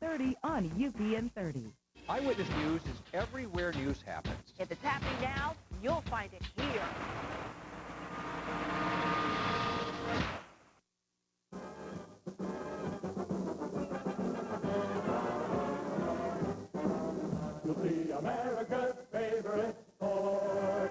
8:30 on UPN 30. Eyewitness News is everywhere news happens. If it's happening now, you'll find it here. You'll see America's favorite sport.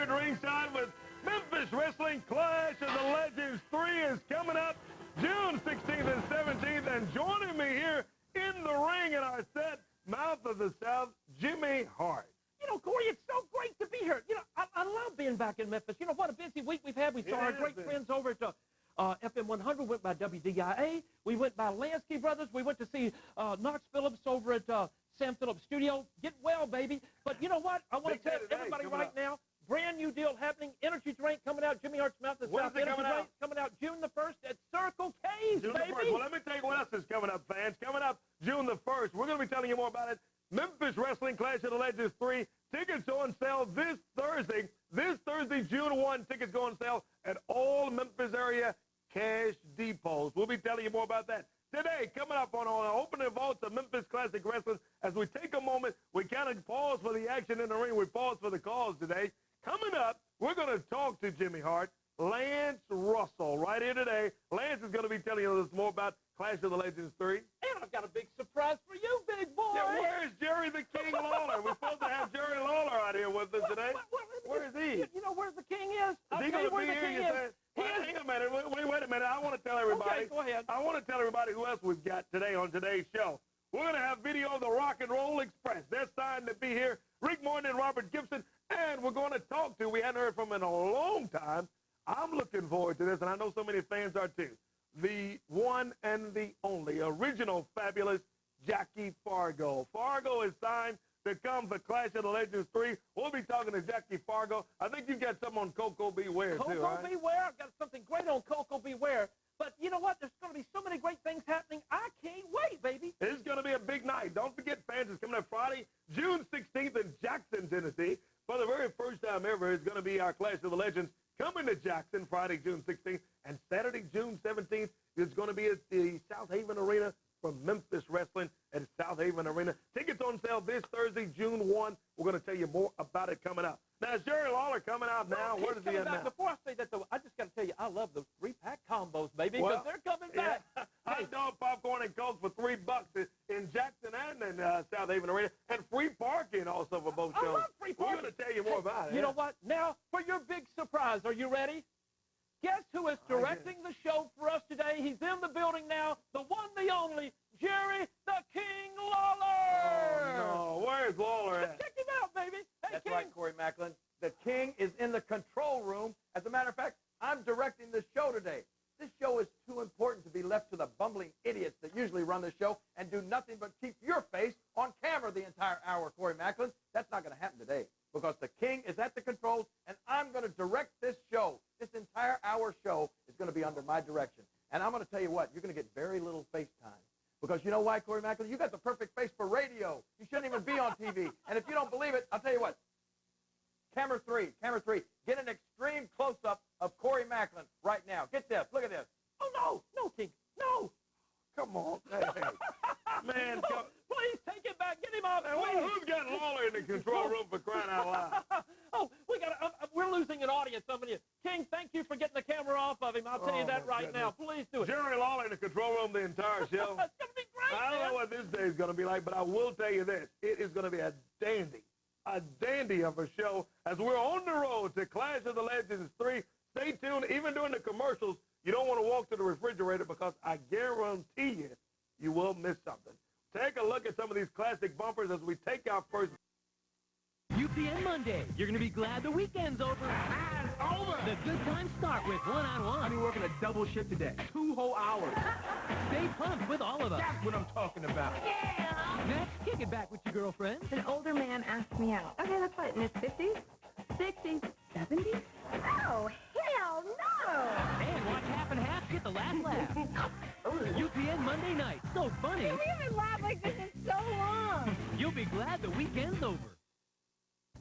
Ringside with Memphis Wrestling. Clash of the Legends 3 is coming up June 16th and 17th. And joining me here in the ring in our set, Mouth of the South, Jimmy Hart. You know, Corey, it's so great to be here. You know, I love being back in Memphis. You know, what a busy week we've had. We saw our great friends over at FM 100, went by WDIA. We went by Lansky Brothers. We went to see Knox Phillips over at Sam Phillips Studio. Get well, baby. But you know what? I want to tell everybody right now, brand new deal happening. Energy drink coming out. Jimmy Hart's Mouth of the South. Energy drink coming out June the 1st at Circle K's, June baby. The 1st. Well, let me tell you what else is coming up, fans. Coming up June the 1st. We're going to be telling you more about it. Memphis Wrestling Clash of the Legends 3. Tickets on sale this Thursday. This Thursday, June 1. Tickets go on sale at all Memphis area cash depots. We'll be telling you more about that. Today, coming up on opening vaults of Memphis Classic Wrestling, as we take a moment, we kind of pause for the action in the ring. We pause for the calls today. Coming up, we're going to talk to Jimmy Hart, Lance Russell, right here today. Lance is going to be telling us more about Clash of the Legends 3. And I've got a big surprise for you, big boy. Yeah, where's Jerry the King Lawler? We're supposed to have Jerry Lawler out here with us today. Where is he? You know where the king is? Is he going to be here? Hang on a minute. Wait a minute. I want to tell everybody. Okay, go ahead. I want to tell everybody who else we've got today on today's show. We're going to have video of the Rock and Roll Express. They're signed to be here. Rick Morton and Robert Gibson. And we're going to talk to, we hadn't heard from in a long time. I'm looking forward to this, and I know so many fans are too. The one and the only original fabulous Jackie Fargo. Fargo is signed to come for Clash of the Legends 3. We'll be talking to Jackie Fargo. I think you've got something on Coco Beware, too, Coco right? Beware. I've got something great on Coco Beware. But you know what? There's going to be so many great things happening. I can't wait, baby. It's going to be a big night. Don't forget, fans, it's coming up Friday, June 16th in Jackson, Tennessee. For the very first time ever, it's going to be our Clash of the Legends coming to Jackson Friday, June 16th. And Saturday, June 17th, it's going to be at the South Haven Arena from Memphis Wrestling at South Haven Arena. Tickets on sale this Thursday, June 1. We're going to tell you more about it coming up. Now, is Jerry Lawler coming out now? Where does he end now? Before I say that, though, I just got to tell you, I love those 3-pack combos, baby, because they're coming back. Hot dog, popcorn, and Coke for $3 in Jackson and in South Haven Arena, and free parking also for both shows. I love free parking. We're going to tell you more about it. You know what? Now, for your big surprise, are you ready? Guess who is directing the show for us today? He's in the building now, the one, the only, Jerry the King Lawler. Oh, no. Where's Lawler at? Check him out, baby. Hey, That's King. right, Corey Macklin. The King is in the control room. As a matter of fact, I'm directing the show today. This show is too important to be left to the bumbling idiots that usually run the show and do nothing but keep your face on camera the entire hour, Corey Macklin. That's not going to happen today because the King is at the controls, and I'm going to direct this show. This entire hour show is going to be under my direction. And I'm going to tell you what, you're going to get very little face time. Because you know why, Corey Macklin? You got the perfect face for radio. You shouldn't even be on TV. And if you don't believe it, I'll tell you what. Camera three. Get an extreme close-up of Corey Macklin right now. Get this. Look at this. Oh, no, King. No. Come on. Hey. Man, No, please take it back. Get him off. Who's got Lawler in the control room for crying out loud? We're losing an audience. King, thank you for getting the camera off of him. I'll tell you that right now. Please do it. Jerry Lawler in the control room the entire show. That's going to be great, I don't know what this day is going to be like, but I will tell you this. It is going to be a dandy of a show as we're on the road to Clash of the Legends 3. Stay tuned. Even during the commercials, you don't want to walk to the refrigerator because I guarantee you will miss something. Take a look at some of these classic bumpers as we take our first. UPN Monday. You're going to be glad the weekend's over. As over. The good times start with one-on-one. I've been working a double shift today. 2 whole hours. Stay pumped with all of us. That's what I'm talking about. Next, kick it back with your girlfriend. An older man asked me out. Okay, that's what, in his 50s? 60s? 70s? Oh, hell no! And watch Half and Half get the last laugh. UPN Monday night. So funny. We haven't laughed like this in so long. You'll be glad the weekend's over.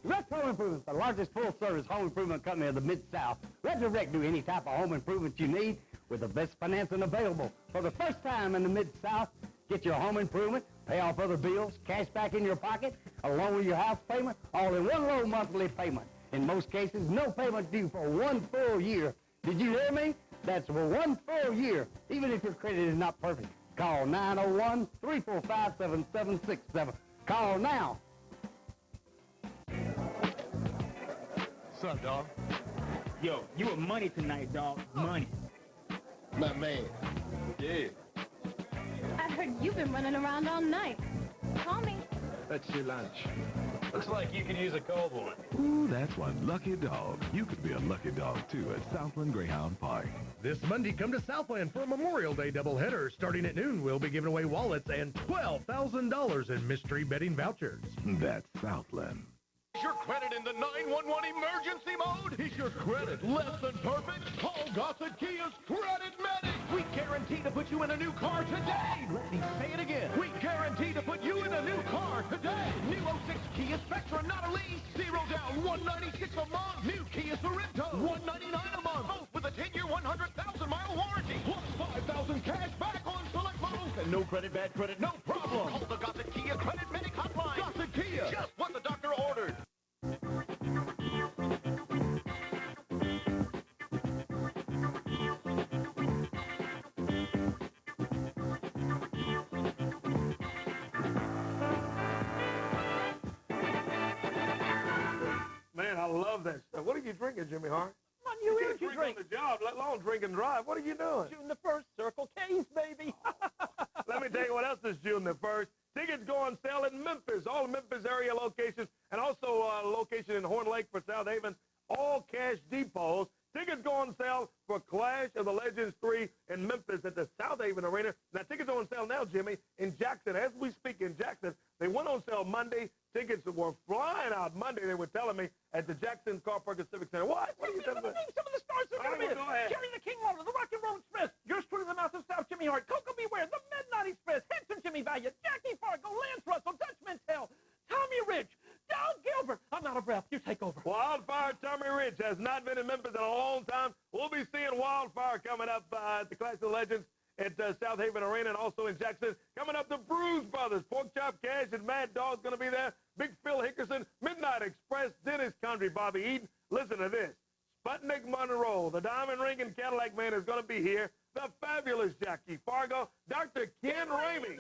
Retro Home Improvement, the largest full-service home improvement company of the Mid-South. Redirect do any type of home improvement you need with the best financing available. For the first time in the Mid-South, get your home improvement, pay off other bills, cash back in your pocket, along with your house payment, all in one low monthly payment. In most cases, no payment due for 1 full year. Did you hear me? That's for 1 full year, even if your credit is not perfect. Call 901-345-7767. Call now. What's up, dog? Yo, you were money tonight, dog. Money. My man. Yeah. I heard you've been running around all night. Call me. That's your lunch. Looks like you could use a cold one. Ooh, that's one lucky dog. You could be a lucky dog, too, at Southland Greyhound Park. This Monday, come to Southland for a Memorial Day doubleheader. Starting at noon, we'll be giving away wallets and $12,000 in mystery betting vouchers. That's Southland. Is your credit in the 911 emergency mode? Is your credit less than perfect? Call Gossett Kia's Credit Medic. We guarantee to put you in a new car today. Let me say it again. We guarantee to put you in a new car today. New 06 Kia Spectra, not a lease. 0 down, $196 a month. New Kia Sorento, $199 a month. Both with a 10-year, 100,000-mile warranty. Plus $5,000 cash back on select models. And no credit, bad credit, no problem. Call the Gossett Kia Credit Medic hotline. Gossett Kia, just what the doctor ordered. Man, I love that stuff. What are you drinking, Jimmy Hart? My new energy drink drink. on the job, let alone drink and drive. What are you doing? June the 1st, Circle K's, baby. Let me tell you what else is June the 1st. Tickets go on sale in Memphis, all Memphis area locations, and also a location in Horn Lake for South Haven, all cash depots. Tickets go on sale for Clash of the Legends 3 in Memphis at the South Haven Arena. Now, tickets are on sale now, Jimmy, in Jackson. As we speak in Jackson, they went on sale Monday. Tickets were flying out Monday, they were telling me, at the Jackson Car Park and Civic Center. What? What are you telling me? Some of the stars are going to be Go ahead. Jerry the King Lawler, the Rock and Roll Express, yours truly, the Mouth of South, Jimmy Hart, Coco Beware, the Midnight Express, Henson Jimmy Valiant, Jackie Fargo, Lance Russell, Dutch Mantel, Tommy Rich, Doug Gilbert. I'm out of breath. You take over. Wildfire Tommy Rich has not been in Memphis in a long time. We'll be seeing Wildfire coming up at the Clash of Legends at South Haven Arena and also in Jackson. Coming up, the Bruise Brothers, Pork Chop Cash and Mad Dog's going to be there. Big Phil Hickerson, Midnight Express, Dennis Country, Bobby Eaton. Listen to this. Sputnik Monroe, the Diamond Ring and Cadillac Man is going to be here. The fabulous Jackie Fargo, Dr. Ken Ramey,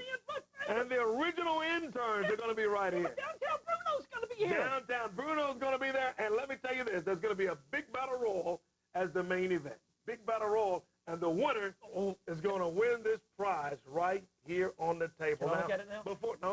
and the original interns are going to be right here. Downtown Bruno's going to be here. Downtown Bruno's going to be there. And let me tell you this, there's going to be a big battle royal as the main event. Big battle royal. And the winner is going to win this prize right here on the table. Can I look at it now?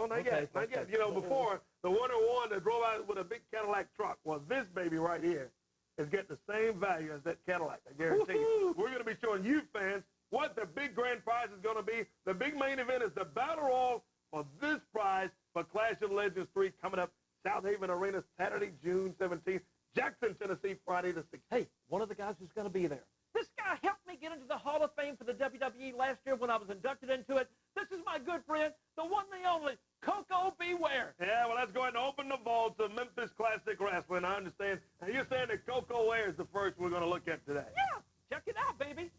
Not yet. You know, before, the winner won that drove out with a big Cadillac truck. Well, this baby right here is getting the same value as that Cadillac, I guarantee you. We're going to be showing you fans what the big grand prize is going to be. The big main event is the battle royal for this prize for Clash of Legends 3 coming up South Haven Arena Saturday, June 17th. Jackson, Tennessee, Friday the 6th. Hey, one of the guys who's going to be there. This guy helped me get into the Hall of Fame for the WWE last year when I was inducted into it. This is my good friend, the one, the only, Coco Ware. Yeah, well, let's go ahead and open the vaults of Memphis Classic Wrestling. I understand. And you're saying that Coco Ware is the first we're going to look at today. Yeah, check it out, baby.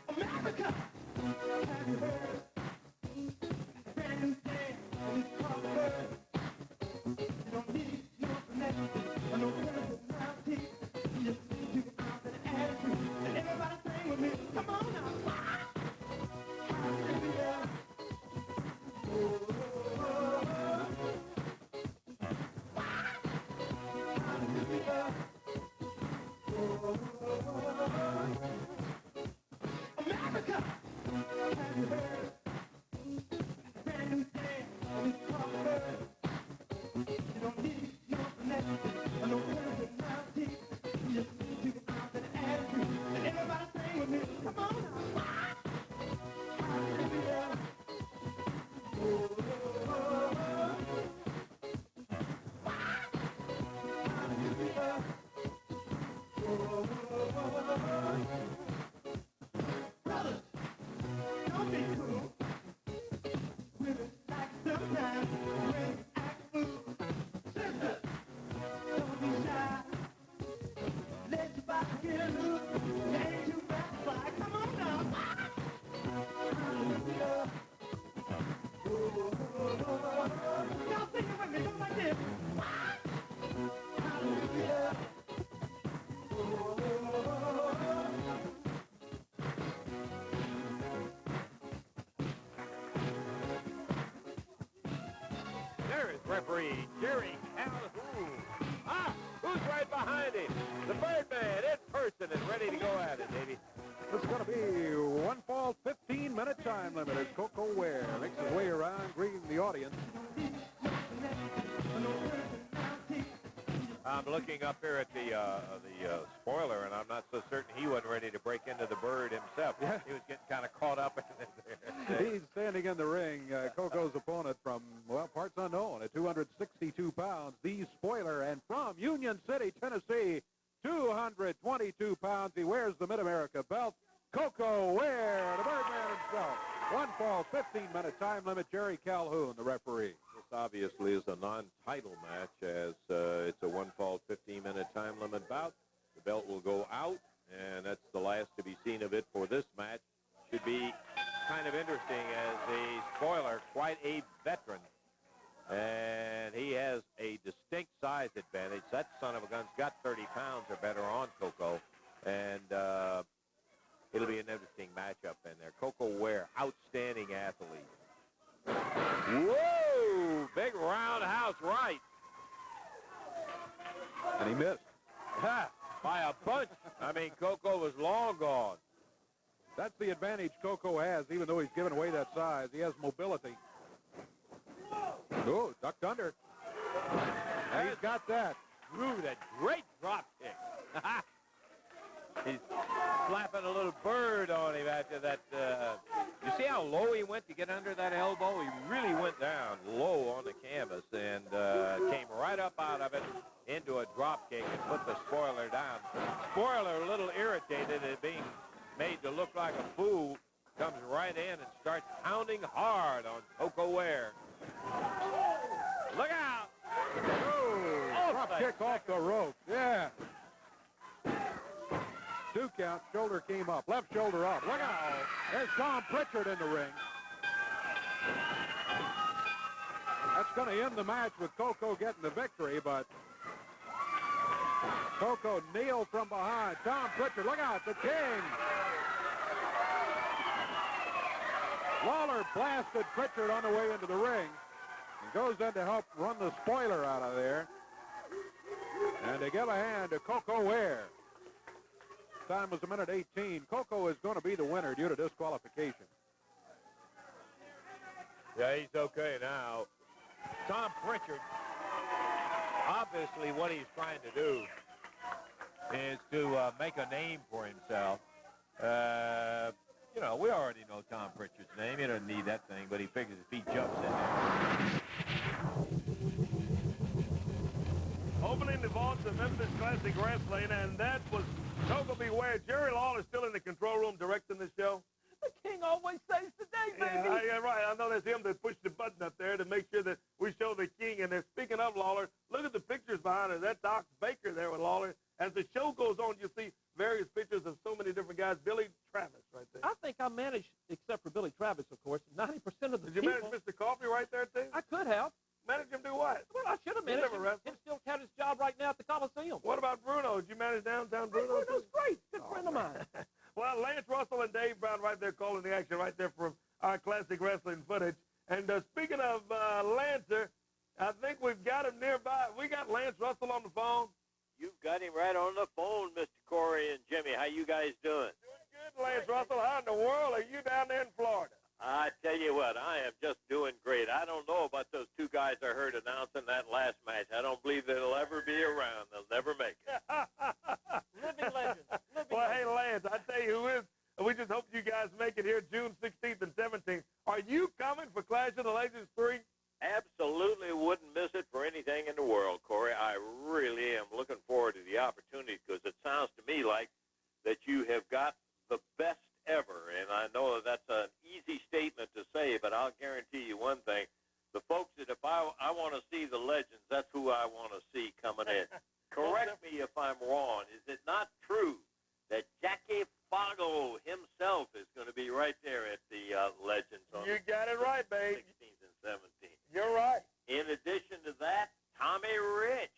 America! Have you heard? Brand new day is covered. You don't need no There is referee Jerry Calhoun. Ah, who's right behind him? The Birdman in person and ready to go at it, Davey. This is going to be one fall, 15-minute time limit as Coco Ware makes his way around greeting the audience. I'm looking up here at the spoiler, and I'm not so certain he wasn't ready to break into the bird himself. Yeah. He was getting kind of caught up in there. He's standing in the ring. Coco's opponent from, well, parts unknown at 262 pounds, the spoiler, and from Union City, Tennessee, 222 pounds. He wears the Mid-America belt. Coco Ware, the Birdman himself. One fall, 15-minute time limit. Jerry Calhoun, the referee. This obviously is a non-title match as it's a one-fall, 15-minute time limit bout. The belt will go out, and that's the last to be seen of it for this match. Should be kind of interesting as the spoiler, quite a veteran. And he has a distinct size advantage. That son of a gun's got 30 pounds or better on Coco. And it'll be an interesting matchup in there. Coco Ware, outstanding athlete. Whoa! Big roundhouse right. And he missed. Ha! By a bunch. I mean, Coco was long gone. That's the advantage Coco has, even though he's given away that size. He has mobility. Oh, ducked under. And he's got that. Ooh, that great drop kick. He's slapping a little bird on him after that. You see how low he went to get under that elbow? He really went down low on the canvas and came right up out of it into a drop kick and put the spoiler down. Spoiler, a little irritated at being made to look like a fool, comes right in and starts pounding hard on Coco Ware. Look out! Oh, drop kick off the rope. Yeah. 2 count. Shoulder came up. Left shoulder up. Look out. There's Tom Pritchard in the ring. That's going to end the match with Coco getting the victory, but Coco nailed from behind. Tom Pritchard, look out, the king. Lawler blasted Pritchard on the way into the ring and goes in to help run the spoiler out of there. And to give a hand to Coco Ware. Time was 1:18. Coco is going to be the winner due to disqualification. Yeah, he's okay now. Tom Pritchard, obviously what he's trying to do is to make a name for himself. You know, we already know Tom Pritchard's name. He doesn't need that thing, but he figures if he jumps in there. Opening the vaults of Memphis Classic Wrestling, and that was Coco Beware. Jerry Lawler still in the control room directing the show. The king always saves the day, baby. Yeah, right. I know that's him that pushed the button up there to make sure that we show the king. And then speaking of Lawler, look at the pictures behind us. That's Doc Baker there with Lawler. As the show goes on, you see various pictures of so many different guys. Billy Travis right there. I think I managed, except for Billy Travis, of course, 90% of the Did you people. manage Mr. Coffee right there, too? I could have. Manage him do what? Well, I should have He managed never him. wrestled. He's still got his job right now at the Coliseum. What about Bruno? Did you manage downtown Hey, Bruno? Bruno's great. Good friend of mine. Well, Lance Russell and Dave Brown right there calling the action right there from our classic wrestling footage. And speaking of Lancer, I think we've got him nearby. We got Lance Russell on the phone. You've got him right on the phone, Mr. Corey and Jimmy. How you guys doing? Doing good, Lance Russell. How in the world are you down there in Florida? I tell you what, I am just doing great. I don't know about those two guys I heard announcing that last match. I don't believe they'll ever be around. They'll never make it. Living legends. Well, hey, Lance, I tell you who is. We just hope you guys make it here June 16th and 17th. Are you coming for Clash of the Legends 3? Absolutely wouldn't miss it for anything in the world, Corey. I really am looking forward to the opportunity because it sounds to me like that you have got the best ever. And I know that that's an easy statement to say, but I'll guarantee you one thing. The folks that if I want to see the legends, that's who I want to see coming in. Correct me if I'm wrong. Is it not true that Jackie Foggo himself is going to be right there at the Legends on You got it right, babe. 16th and 17th? You're right. In addition to that, Tommy Rich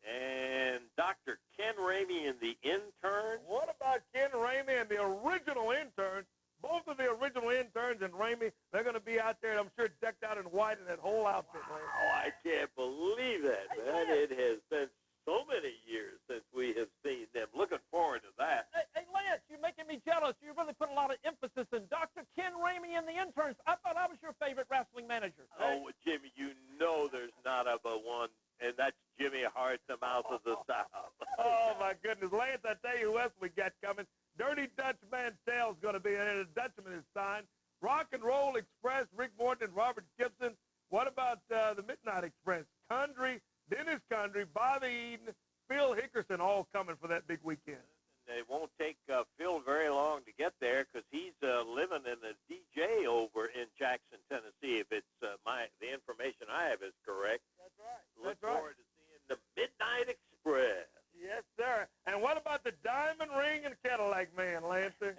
and Dr. Ken Ramey and the intern? What about Ken Ramey and the original intern? Both of the original interns and Ramey, they're going to be out there, I'm sure, decked out in white in that whole outfit, man. Oh, I can't believe that, man. It has been so many years since we have seen them. Looking forward to that. Hey, Lance, you're making me jealous. You really put a lot of emphasis in Dr. Ken Ramey and the interns. I thought I was your favorite wrestling manager. Oh, well, Jimmy, you know there's not but one, and that's Jimmy Hart, the mouth of the South. Oh, my goodness. Lance, I tell you who else we got coming. Dirty Dutch Mantel's going to be there. The Dutchman is signed. Rock and Roll Express, Rick Morton and Robert Gibson. What about the Midnight Express? Condrey, Dennis Condrey, Bobby Eaton, Phil Hickerson, all coming for that big weekend. It won't take Phil very long to get there because he's living in a DJ over in Jackson, Tennessee. If it's the information I have is correct. That's right. Look forward to seeing the Midnight Express. Yes, sir. And what about the Diamond Ring and Cadillac Man, Lancer?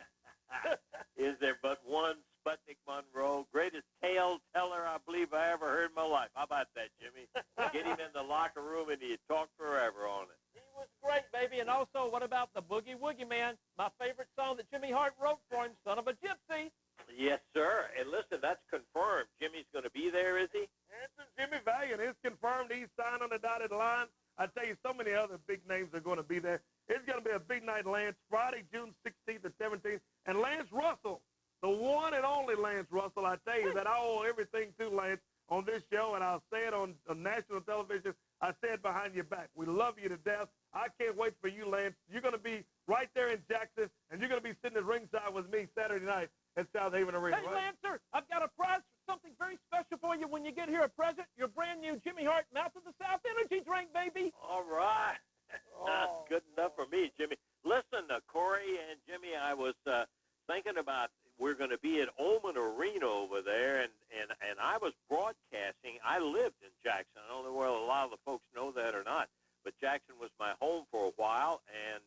Is there but one Sputnik Monroe? Greatest tale teller I believe I ever heard in my life. How about that, Jimmy? Get him in the locker room and he'd talk forever on it. He was great, baby. And also, what about the Boogie Woogie Man? My favorite song that Jimmy Hart wrote for him, Son of a Gypsy. Yes, sir. And listen, that's confirmed. Jimmy's going to be there, is he? Answer Jimmy Valiant is confirmed. He's signed on the dotted line. I tell you, so many other big names are going to be there. It's going to be a big night, Lance, Friday, June 16th and 17th. And Lance Russell, the one and only Lance Russell, I tell you that I owe everything to Lance on this show, and I'll say it on national television. I say it behind your back. We love you to death. I can't wait for you, Lance. You're going to be right there in Jackson, and you're going to be sitting at ringside with me Saturday night at South Haven Arena. Hey, right? Lancer, I've got a prize, something very special for you when you get here, a present. Your brand new Jimmy Hart Mouth of the South energy drink, baby. All right. That's good enough for me, Jimmy. Listen, Corey and Jimmy, I was thinking about we're going to be at Oman Arena over there, and I was broadcasting. I lived in Jackson. I don't know whether a lot of the folks know that or not, but Jackson was my home for a while, and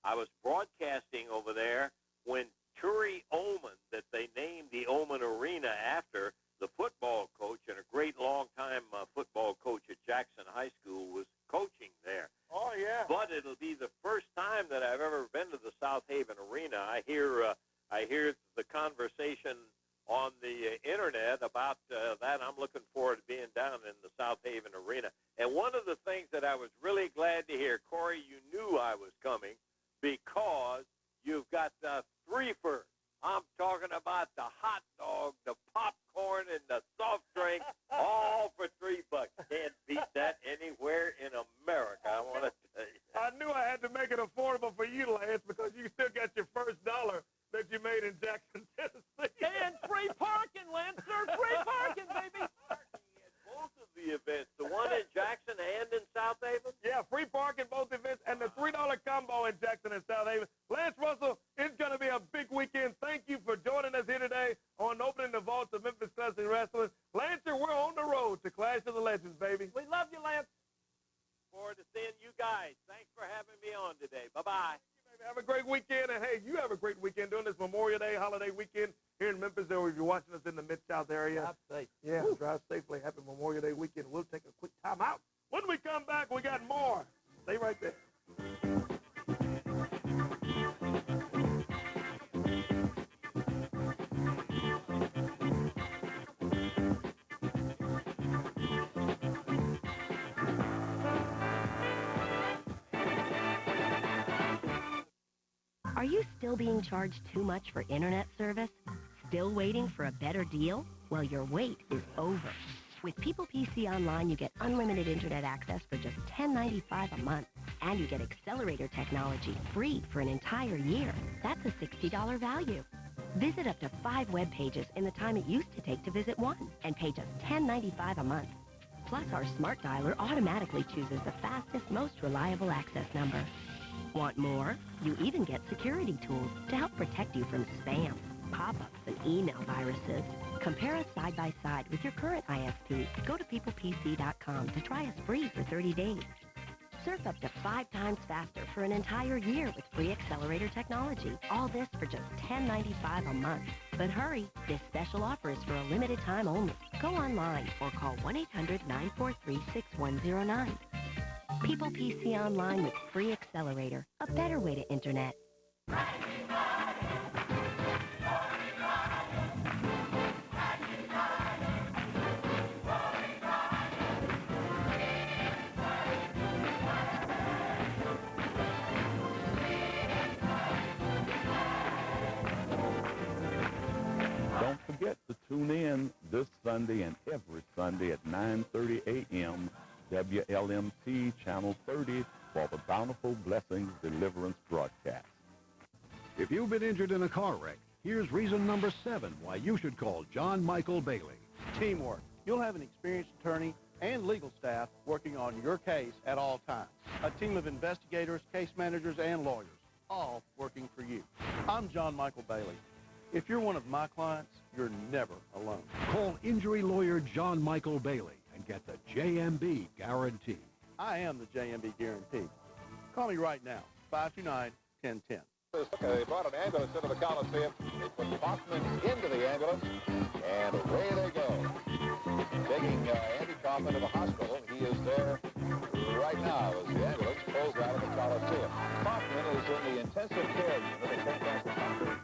I was broadcasting over there when Turi Oman, that they named the Oman Arena after, the football coach and a great long-time football coach at Jackson High School, was coaching there. Oh, yeah. But it'll be the first time that I've ever been to the South Haven Arena. I hear the conversation on the internet about that. I'm looking forward to being down in the South Haven Arena. And one of the things that I was really glad to hear, Corey, you knew I was coming because you've got threefers. I'm talking about the hot dog, the popcorn, and the soft drink, all for $3. Can't beat that anywhere in America, I want to tell you. I knew I had to make it affordable for you, Lance, because you still got your first dollar that you made in Jackson, Tennessee. And free parking, Lancer, free parking, baby. Both of the events, the one in Jackson and in South Haven? Yeah, free parking, both events, and the $3 combo in Jackson and South Haven. Lance Russell, it's going to be a big weekend. Thank you for joining us here today on Opening the Vaults of Memphis Wrestling. Lancer, we're on the road to Clash of the Legends, baby. We love you, Lance. Forward to seeing you guys. Thanks for having me on today. Bye-bye. Have a great weekend, and hey, you have a great weekend doing this Memorial Day holiday weekend here in Memphis, or if you're watching us in the Mid-South area. Drive safe. Yeah, drive safely. Happy Memorial Day weekend. We'll take a quick time out. When we come back, we got more. Stay right there. Are you still being charged too much for internet service? Still waiting for a better deal? Well, your wait is over. With People PC Online, you get unlimited internet access for just $10.95 a month. And you get accelerator technology free for an entire year. That's a $60 value. Visit up to 5 web pages in the time it used to take to visit one and pay just $10.95 a month. Plus, our smart dialer automatically chooses the fastest, most reliable access number. Want more? You even get security tools to help protect you from spam, pop-ups, and email viruses. Compare us side by side with your current ISP. Go to peoplepc.com to try us free for 30 days. Surf up to 5 times faster for an entire year with free accelerator technology. All this for just $10.95 a month. But hurry, this special offer is for a limited time only. Go online or call 1-800-943-6109. People PC Online with free accelerator, a better way to internet. Don't forget to tune in this Sunday and every Sunday at 9:30 a.m. WLMT Channel 30 for the Bountiful Blessings Deliverance broadcast. If you've been injured in a car wreck, here's reason number 7 why you should call John Michael Bailey. Teamwork. You'll have an experienced attorney and legal staff working on your case at all times. A team of investigators, case managers, and lawyers, all working for you. I'm John Michael Bailey. If you're one of my clients, you're never alone. Call injury lawyer John Michael Bailey and get the JMB guarantee. I am the JMB guarantee. Call me right now, 529-1010. They brought an ambulance into the Coliseum. They put Bachman into the ambulance, and away they go. Taking Andy Kaufman to the hospital. He is there right now as the ambulance pulls out of the Coliseum. Bachman is in the intensive care unit at St. Francis Hospital.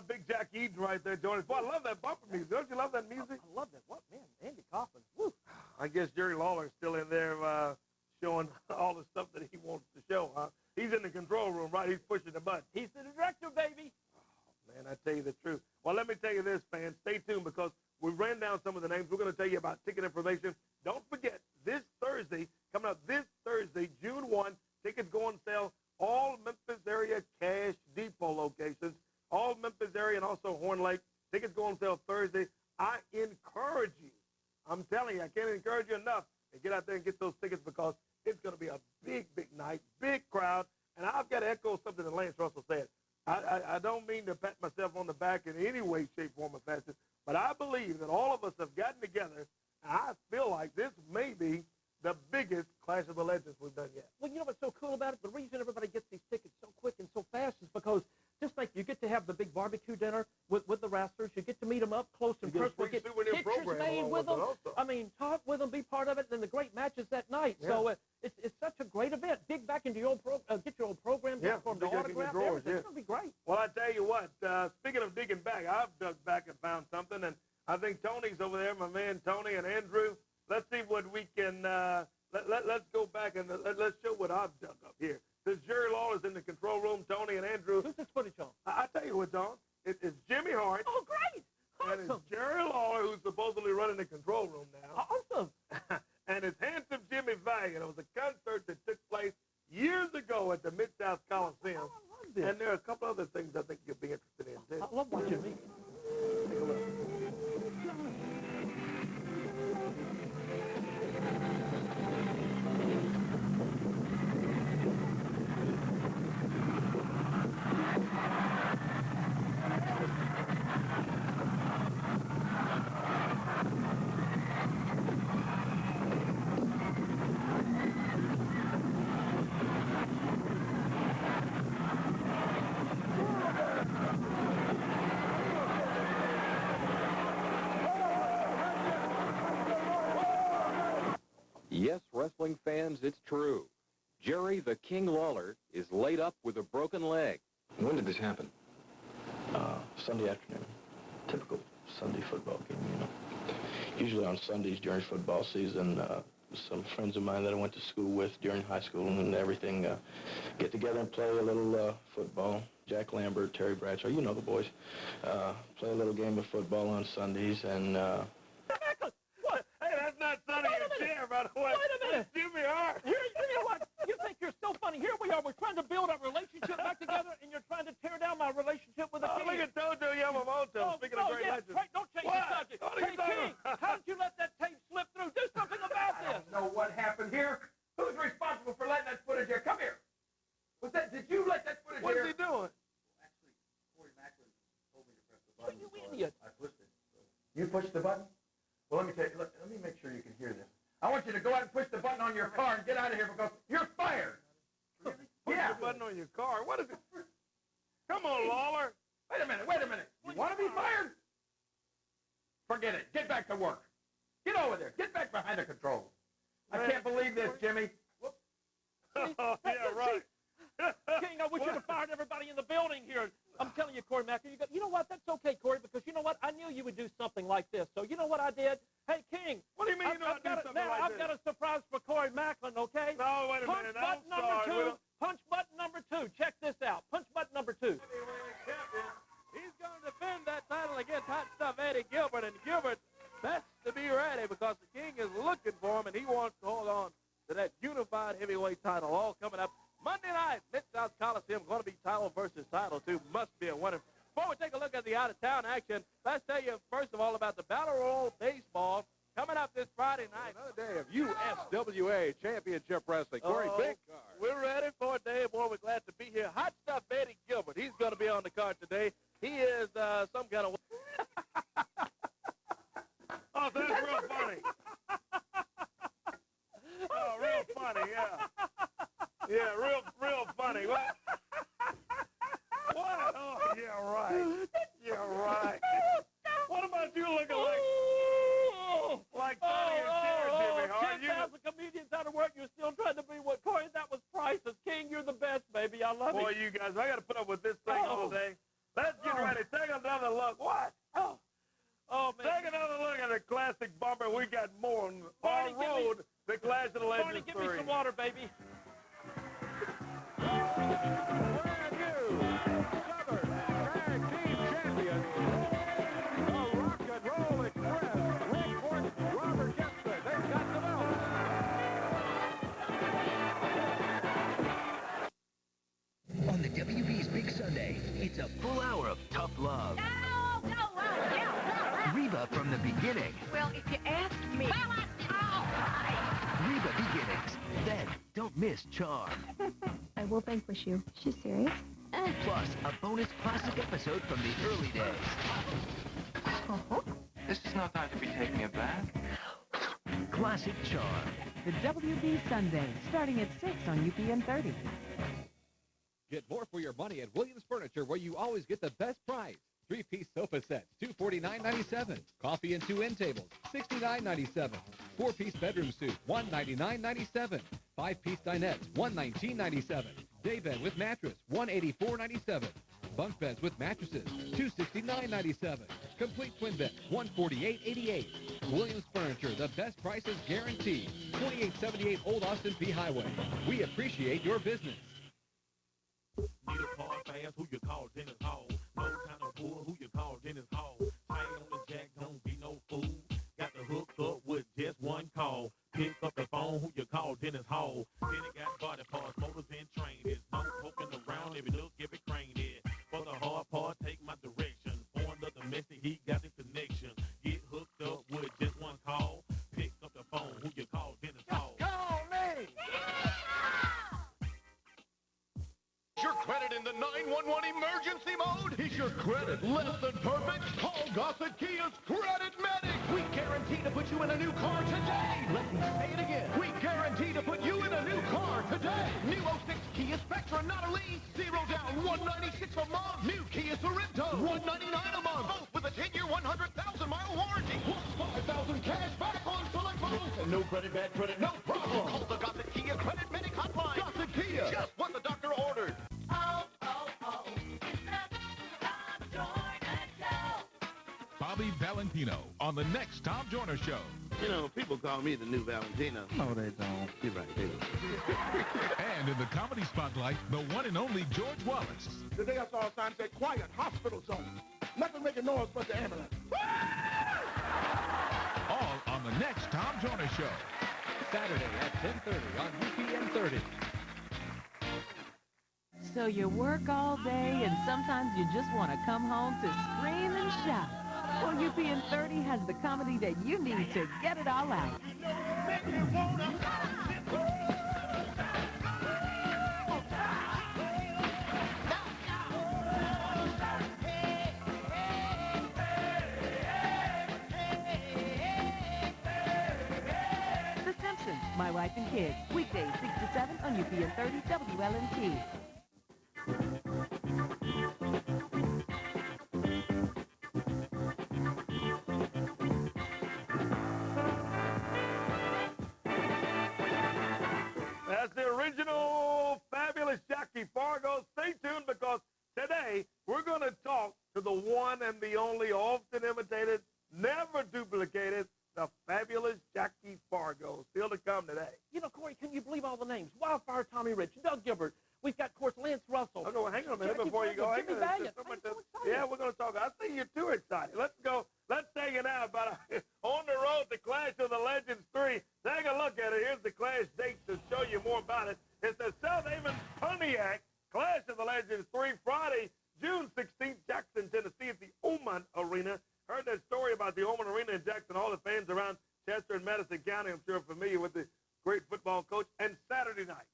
Big Jack Eden right there, Jonas. Boy, I love that bumper music. Don't you love that music? I love that. What, man? Andy Kaufman. Woo. I guess Jerry Lawler's still in there showing all the stuff that he wants to show, huh? He's in the control room, right? He's pushing the button. He's the director, baby. Oh, man, I tell you the truth. Well, let me tell you this, fans. Stay tuned because we ran down some of the names. We're going to tell you about ticket information. Don't forget, this Thursday, coming up this Thursday, June 1, tickets go on sale. All Memphis area Cash Depot locations. All Memphis area and also Horn Lake. Tickets go on sale Thursday. I encourage you. I'm telling you, I can't encourage you enough to get out there and get those tickets because it's going to be a big, big night, big crowd. And I've got to echo something that Lance Russell said. I don't mean to pat myself on the back in any way, shape, form, or fashion, but I believe that all of us have gotten together, and I feel like this may be the biggest Clash of the Legends we've done yet. Well, you know what's so cool about it? The reason everybody gets these tickets so quick and so fast is because just like you get to have the big barbecue dinner with the wrestlers, you get to meet them up close and personal, get pictures made with them. I mean, talk with them, be part of it, and then the great matches that night. Yeah. So it's such a great event. Dig back into your old get your old programs, from the autograph, everything. It's going to be great. Well, I tell you what, speaking of digging back, I've dug back and found something, and I think Tony's over there, my man Tony and Andrew. Let's see what we can, let's go back and let's show what I've dug up here. Since Jerry Lawler's in the control room, Tony and Andrew. Who's this footage on? I tell you what, Don. It's Jimmy Hart. Oh, great. Awesome. And it's Jerry Lawler, who's supposedly running the control room now. Awesome. And it's handsome Jimmy Valiant. It was a concert that took place years ago at the Mid-South Coliseum. Oh, I love this. And there are a couple other things I think you'll be interested in, too. I love watching me. Take a look. Yes, wrestling fans, it's true. Jerry the King Lawler is laid up with a broken leg. When did this happen? Sunday afternoon. Typical Sunday football game, you know. Usually on Sundays during football season, some friends of mine that I went to school with during high school and everything get together and play a little football. Jack Lambert, Terry Bradshaw, you know the boys. Play a little game of football on Sundays and... What? Hey, that's not Sonny and Cher, by the way. Wait a minute. That's Jimmy Hart. You know what? You think you're so funny. Here we are. We're trying to build our relationship back together, and you're trying to tear down my relationship with the King. Look at Tojo Yamamoto. Speaking of great legends. Right, don't change the subject. Hey, King, how did you let that tape slip through? Do something about this. I don't know what happened here. Who's responsible for letting that footage here? Come here. Was that? Did you let that footage What here? is he doing? Actually, Corey Macklin told me to press the button. You idiot. I pushed it. You pushed the button? Well, let me tell you. Let me make sure you can hear this. I want you to go out and push the button on your car and get out of here because you're fired. Push the button on your car. What is it? Come on, Lawler. Wait a minute. You want to be fired? Forget it. Get back to work. Get over there. Get back behind the controls. I can't believe this, Jimmy. Oh, yeah, right. King, I wish you'd have fired everybody in the building here. I'm telling you, Corey Macker, you know what? That's okay, Corey, because you know what? I knew you would do something like this. So you know what I did? Hey, King. What do you mean I've got a surprise for Corey Macklin, okay? No, wait a minute. Punch button number two. Punch button number 2. Check this out. Punch button number 2. He's going to defend that title against Hot Stuff Eddie Gilbert, and Gilbert best to be ready because the King is looking for him, and he wants to hold on to that unified heavyweight title. All coming up Monday night, Mid-South Coliseum, going to be title versus title, too. Must be a winner. Before we take a look at the out-of-town action, let's tell you, first of all, about the Battle Royal Baseball coming up this Friday night. Another day of USWA Championship Wrestling. Corey, big card. We're ready for it, Dave. Boy, we're glad to be here. Hot Stuff Eddie Gilbert. He's going to be on the card today. He is some kind of... Oh, that's real funny. Oh, real funny, yeah. Yeah, real funny. What? What? Oh, yeah, right. Yeah, right. What about you looking like Sonny and Cher, Jimmy Hart? 10,000 comedians out of work. You're still trying to be what? Corey, that was priceless. King, you're the best, baby. I love you. Boy, you guys, I got to put up with this thing all day. Let's get ready. Take another look. What? Oh, man. Take another look at the classic bumper. We got more on our road. The Clash of the Legends Barney, give 3. me some water, baby. Brand new Southern Tag Team Champions, the Rock and Roll Express, Rick Morton, Robert Jester. They've got the belt. On the WB's Big Sunday, it's a full hour of tough love. Reba from the beginning. Well, if you ask me. Reba Beginnings. Then, don't miss Charm. I will vanquish you. She's serious? Plus, a bonus classic episode from the early days. This is no time to be taking a bath. Classic Charm. The WB Sunday, starting at 6 on UPN 30. Get more for your money at Williams Furniture, where you always get the best price. 3-piece sofa sets, $249.97. Coffee and 2 end tables, $69.97. 4-piece bedroom suite, $199.97. 5-piece dinettes, $119.97. Day bed with mattress, $184.97. Bunk beds with mattresses, $269.97. Complete twin bed, $148.88. Williams Furniture, the best prices guaranteed. 2878 Old Austin P Highway. We appreciate your business. Need a car fast, who you call Dennis Hall? No kind of fool, who you call Dennis Hall? Chain on the jack, don't be no fool. Got the hook up with just one call. Pick up the phone, who you call Dennis Hall? Then it got body parts, motors and train. There's no poking around, every look, every crane there. For the hard part, take my direction. For another message, he got the connection. Get hooked up with just one call. Pick up the phone, who you call Dennis Hall? Call me! Your credit in the 911 emergency mode? Is your credit less than perfect? Call Gossett Kia's Credit Medic. We guarantee to put you in a new car today. Let me say it again. We guarantee to put you in a new car today. New 06 Kia Spectra, not a lease. 0 down, $196 a month. New Kia Sorento, $199 a month. Both with a 10-year, 100,000-mile warranty. Plus 5,000 cash back on select models. And no credit, bad credit, no problem. Call the Gossett Kia Credit Medic hotline. Gossett Kia, just what the doctor ordered. Bobby Valentino on the next Tom Joyner Show. You know, people call me the new Valentino. No, they don't. You're right, they don't. And in the comedy spotlight, the one and only George Wallace. Today I saw a sign that said, quiet, hospital zone. Nothing making noise but the ambulance. All on the next Tom Joyner Show. Saturday at 10:30 on UPN 30. So you work all day and sometimes you just want to come home to scream and shout. Well, UPN 30 has the comedy that you need to get it all out. The Simpsons, My Wife and Kids, weekdays 6 to 7 on UPN 30 WLNT. That's the original Jackie Fargo. Stay tuned because today we're going to talk to the one and the only, often imitated, never duplicated, the fabulous Jackie Fargo. Still to come today. You know, Corey, can you believe all the names? Wildfire Tommy Rich, Doug Gilbert. We've got, of course, Lance Russell. Oh, no, hang on a minute Jackie before you go. Fargo, Hang Jimmy on. Valiant. So I'm so excited. yeah, we're going to talk. I think you're too excited. Let's go. Let's take it out. But on the road to Clash of the Legends 3. Take a look at it. Here's the Clash date to show you more about it. It's the South Haven Pontiac Clash of the Legends 3, Friday, June 16th, Jackson, Tennessee, at the Oman Arena. Heard that story about the Oman Arena in Jackson. All the fans around Chester and Madison County, I'm sure, are familiar with the great football coach. And Saturday night,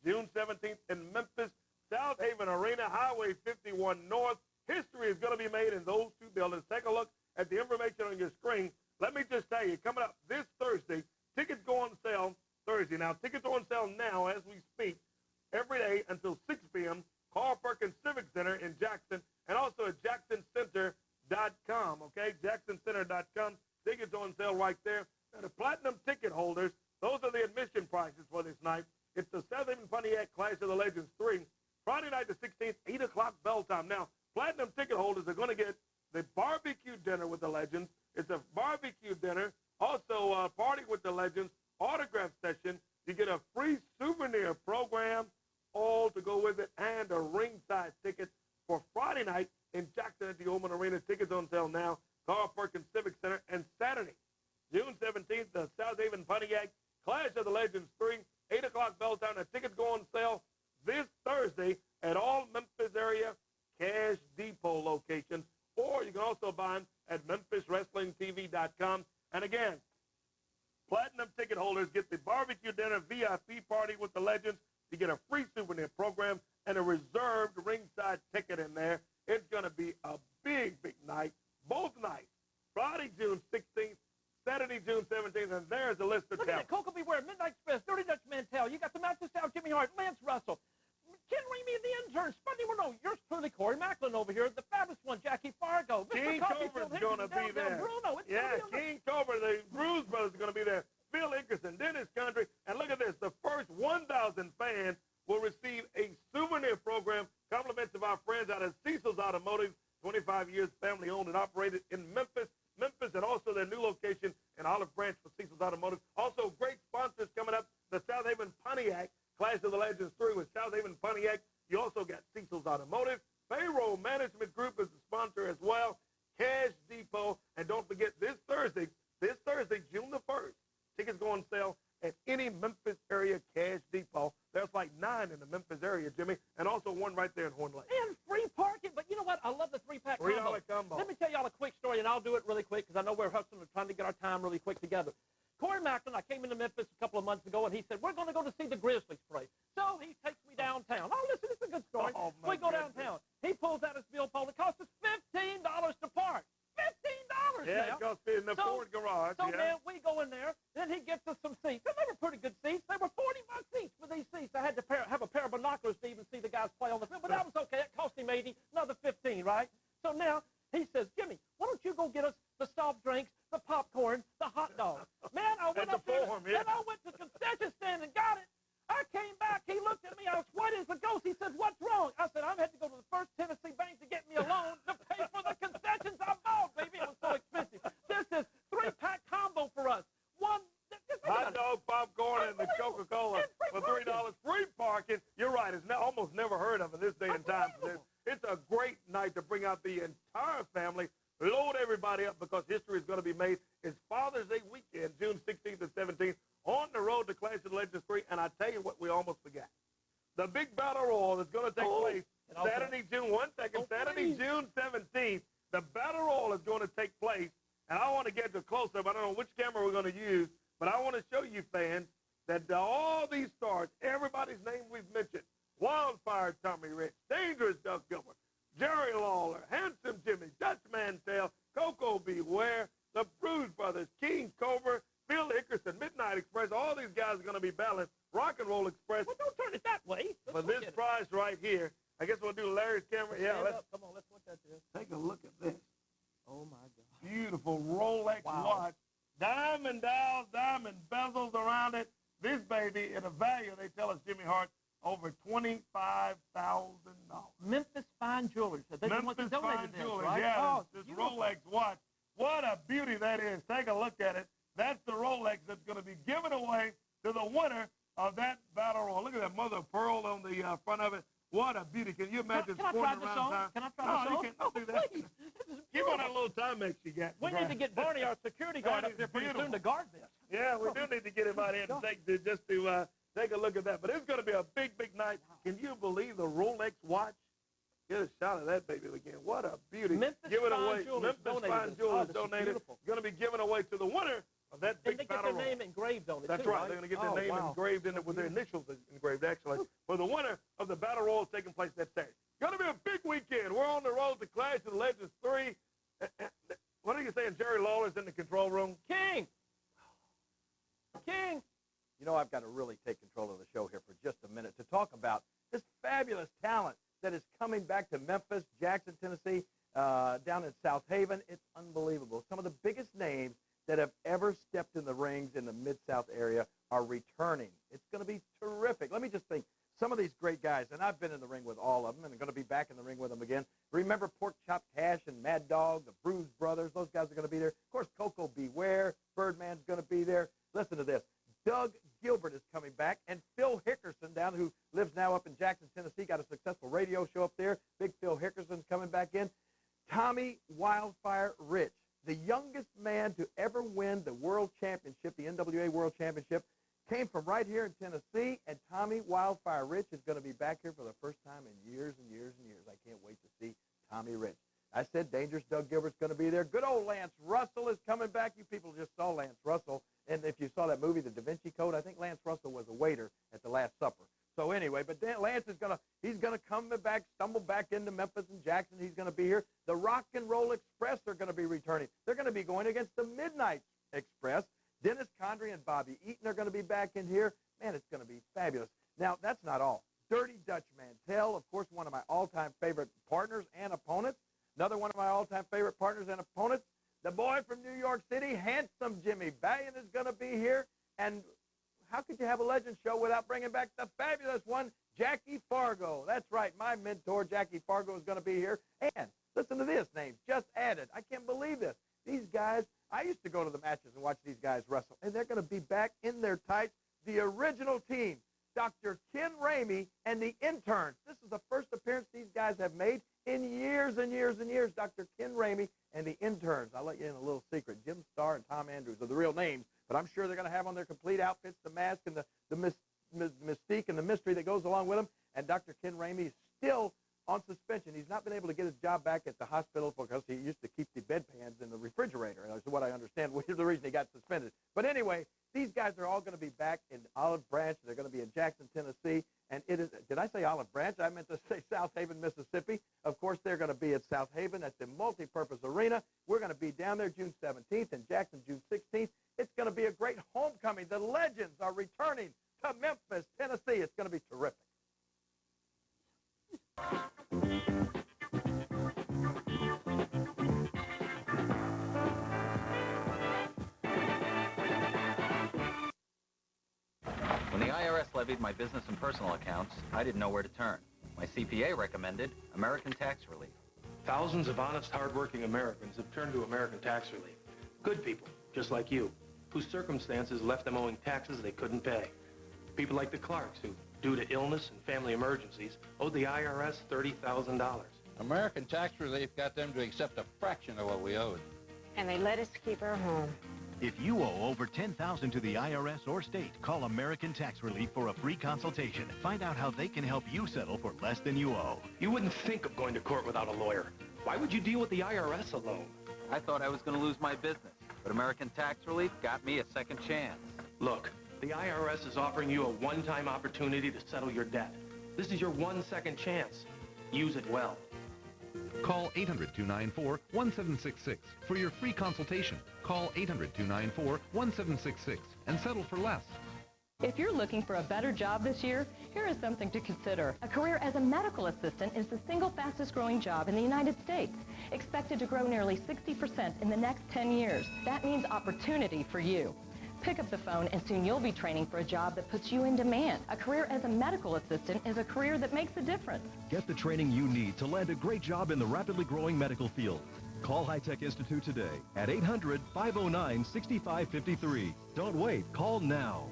June 17th, in Memphis, South Haven Arena, Highway 51 North. History is going to be made in those two buildings. Take a look at the information on your screen. Let me just tell you, coming up this Thursday, tickets go on sale Thursday. Now, tickets are on sale now as we speak, every day until 6 p.m. Carl Perkins Civic Center in Jackson, and also at jacksoncenter.com, okay? jacksoncenter.com. Tickets on sale right there. Now, the platinum ticket holders, those are the admission prices for this night. It's the South Haven Pontiac Clash of the Legends 3. Friday night the 16th, 8 o'clock bell time. Now, platinum ticket holders are going to get the barbecue dinner with the Legends. It's a barbecue dinner. Also, a party with the Legends, autograph session. You get a free souvenir program, all to go with it, and a ringside ticket for Friday night in Jackson at the Oman Arena. Tickets on sale now. Carl Perkins Civic Center. And Saturday, June 17th, the South Haven Pontiac Clash of the Legends 3, 8 o'clock bell time. The tickets go on sale this Thursday at all Memphis area Cash Depot locations, or you can also buy them at MemphisWrestlingTV.com. And again, platinum ticket holders get the barbecue dinner VIP party with the Legends. You get a free souvenir program and a reserved ringside ticket in there. It's going to be a big, big night, both nights. Friday, June 16th, Saturday, June 17th, and there's a list of Look at that. Coco Beware, Midnight Express, Dirty Dutch Mantel. You got the Memphis South, Jimmy Hart, Lance Russell, Ken Reamy, the intern, Spundy Renault, yours truly, Corey Macklin over here, the fabulous one, Jackie Fargo, King Cobra's going to be there. Bruno. It's yeah, King Cobra, the Bruce Brothers are going to be there. Phil Ickerson, Dennis Country, and look at this. The first 1,000 fans will receive a souvenir program, compliments of our friends out of Cecil's Automotive, 25 years family-owned and operated in Memphis, and also their new location in Olive Branch for Cecil's Automotive. Also, great sponsors coming up, the South Haven Pontiac Clash of the Legends 3 with South Haven Pontiac. You also got Cecil's Automotive. Payroll Management Group is the sponsor as well. Cash Depot. And don't forget, this Thursday, June the 1st, tickets go on sale at any Memphis area Cash Depot. There's like 9 in the Memphis area, Jimmy, and also one right there in Horn Lake. And free parking. But you know what? I love the three-pack $3 combo. combo. Let me tell y'all a quick story, and I'll do it really quick because I know we're hustling and trying to get our time really quick together. Corey Macklin, I came into Memphis a couple of months ago, and he said, we're going to go to see the Grizzlies play. So he takes me downtown. Oh, listen, it's a good story. We go downtown. He pulls out his bill pole. It costs us $15 to park. $15 yeah, now. it costs me in the Ford garage. So, yeah. man, we go in there. Then he gets us some seats. And they were pretty good seats. They were $40 each for these seats. I had to have a pair of binoculars to even see the guys play on the field. But that was okay. It cost him $80, another $15, right? So now he says, Jimmy, why don't you go get us the soft drinks, the popcorn, the hot dogs? Man, I went up there, and I went to the concession stand and got it. I came back. He looked at me. I was white as a ghost. He said, what's wrong? I said, I've had to go to the First Tennessee Bank to get me a loan to pay for the concessions I bought, baby. It was so expensive. This is 3-pack combo for us. One hot dog, popcorn, and the Coca-Cola for $3. Free parking. You're right. It's almost never heard of in this day and time for this. It's a great night to bring out the entire family. Load everybody up because history is going to be made. It's Father's Day weekend, June 16th and 17th, on the road to Clash of the Legends 3. And I tell you what we almost forgot. The big battle royal is going to take place Saturday, June 17th. The battle royal is going to take place. And I want to get to close-up. I don't know which camera we're going to use, but I want to show you, fans, that all these stars, everybody's name we've mentioned, Wildfire Tommy Rich, Dangerous Doug Gilbert, Jerry Lawler, Handsome Jimmy, Dutch Mantel, Coco Beware, the Bruise Brothers, King Cobra, Phil Ickerson, Midnight Express, all these guys are going to be battling Rock and Roll Express. Well, don't turn it that way. For this prize right here. I guess we'll do Larry's camera. Yeah, let's come on, let's look at this. take a look at this. Oh, my God. Beautiful Rolex watch. Diamond dials, diamond bezels around it. This baby, at a value, they tell us, Jimmy Hart, over $25,000. Memphis Fine Jewelers. Memphis Fine Jewelers, right? yeah. Oh, this beautiful. Rolex watch. What a beauty that is. Take a look at it. That's the Rolex that's going to be given away to the winner of that battle royal. Look at that mother of pearl on the front of it. What a beauty. Can you imagine Can I sporting try this around on? town? Can I try no, this you on? can't. Don't do that. Please. Keep on that little Timex you got. We need to get Barney, our security guard, That up there is pretty beautiful. soon to guard this. Yeah, we do need to get him out here to take a look at that. But it's going to be a big, big night. Can you believe the Rolex watch? Get a shot of that baby again. What a beauty. Memphis Give it Fine away. Jewelers Memphis donated Fine this. Jewelers Oh, this is donated. beautiful. Going to be given away to the winner of that And big they get battle their royal. name engraved on it, That's too, right. They're going to get their Oh, name wow. engraved in it with their initials engraved, actually, for the winner of the battle royal taking place that Saturday. Going to be a big weekend. We're on the road to Clash of the Legends 3. What are you saying? Jerry Lawler's in the control room? King! You know, I've got to really take control of the show here for just a minute to talk about this fabulous talent that is coming back to Memphis, Jackson, Tennessee, down in South Haven. It's unbelievable. Some of the biggest names that have ever stepped in the rings in the Mid-South area are returning. It's going to be terrific. Let me just think. Some of these great guys, and I've been in the ring with all of them, and I'm going to be back in the ring with them again. Remember Pork Chop Cash and Mad Dog, the Bruise Brothers? Those guys are going to be there. Of course, Coco, Ware, Birdman's going to be there. Listen to this. Doug Gilbert is coming back, and Phil Hickerson, who lives now up in Jackson, Tennessee, got a successful radio show up there. Big Phil Hickerson's coming back in. Tommy Wildfire Rich, the youngest man to ever win the World Championship, the NWA World Championship, came from right here in Tennessee, and Tommy Wildfire Rich is going to be back here for the first time in years and years and years. I can't wait to see Tommy Rich. I said Dangerous Doug Gilbert's going to be there. Good old Lance Russell is coming back. You people just saw Lance Russell. And if you saw that movie, The Da Vinci Code, I think Lance Russell was a waiter at the Last Supper. So anyway, but Lance is he's going to come back, stumble back into Memphis and Jackson. He's going to be here. The Rock and Roll Express are going to be returning. They're going to be going against the Midnight Express. Dennis Condrey and Bobby Eaton are going to be back in here. Man, it's going to be fabulous. Now, that's not all. Dirty Dutch Mantell, of course, one of my all-time favorite partners and opponents. Another one of my all-time favorite partners and opponents. The boy from New York City, handsome Jimmy Valiant, is going to be here. And how could you have a Legend show without bringing back the fabulous one, Jackie Fargo? That's right, my mentor, Jackie Fargo, is going to be here. And listen to this name, just added. I can't believe this. These guys, I used to go to the matches and watch these guys wrestle, and they're going to be back in their tights. The original team, Dr. Ken Ramey and the Interns. This is the first appearance these guys have made in years and years and years. Dr. Ken Ramey and the Interns. I'll let you in a little secret. Jim Starr and Tom Andrews are the real names, but I'm sure they're going to have on their complete outfits, the mask and the mystique and the mystery that goes along with them. And Dr. Ken Ramey is still on suspension. He's not been able to get his job back at the hospital because he used to keep the bedpans in the refrigerator. That's what I understand, which is the reason he got suspended. But anyway, these guys are all going to be back in Olive Branch. They're going to be in Jackson, Tennessee. And it is, did I say Olive Branch? I meant to say South Haven, Mississippi. Of course, they're going to be at South Haven at the Multipurpose Arena. We're going to be down there June 17th and Jackson June 16th. It's going to be a great homecoming. The Legends are returning to Memphis, Tennessee. It's going to be terrific. When the IRS levied my business and personal accounts, I didn't know where to turn. My CPA recommended American Tax Relief. Thousands of honest, hardworking Americans have turned to American Tax Relief. Good people, just like you, whose circumstances left them owing taxes they couldn't pay. People like the Clarks, who, due to illness and family emergencies, owed the IRS $30,000. American Tax Relief got them to accept a fraction of what we owed. And they let us keep our home. If you owe over $10,000 to the IRS or state, call American Tax Relief for a free consultation. Find out how they can help you settle for less than you owe. You wouldn't think of going to court without a lawyer. Why would you deal with the IRS alone? I thought I was going to lose my business, but American Tax Relief got me a second chance. Look, the IRS is offering you a one-time opportunity to settle your debt. This is your 1 second chance. Use it well. Call 800-294-1766 for your free consultation. Call 800-294-1766 and settle for less. If you're looking for a better job this year, here is something to consider. A career as a medical assistant is the single fastest growing job in the United States, expected to grow nearly 60% in the next 10 years. That means opportunity for you. Pick up the phone and soon you'll be training for a job that puts you in demand. A career as a medical assistant is a career that makes a difference. Get the training you need to land a great job in the rapidly growing medical field. Call High Tech Institute today at 800-509-6553. Don't wait. Call now.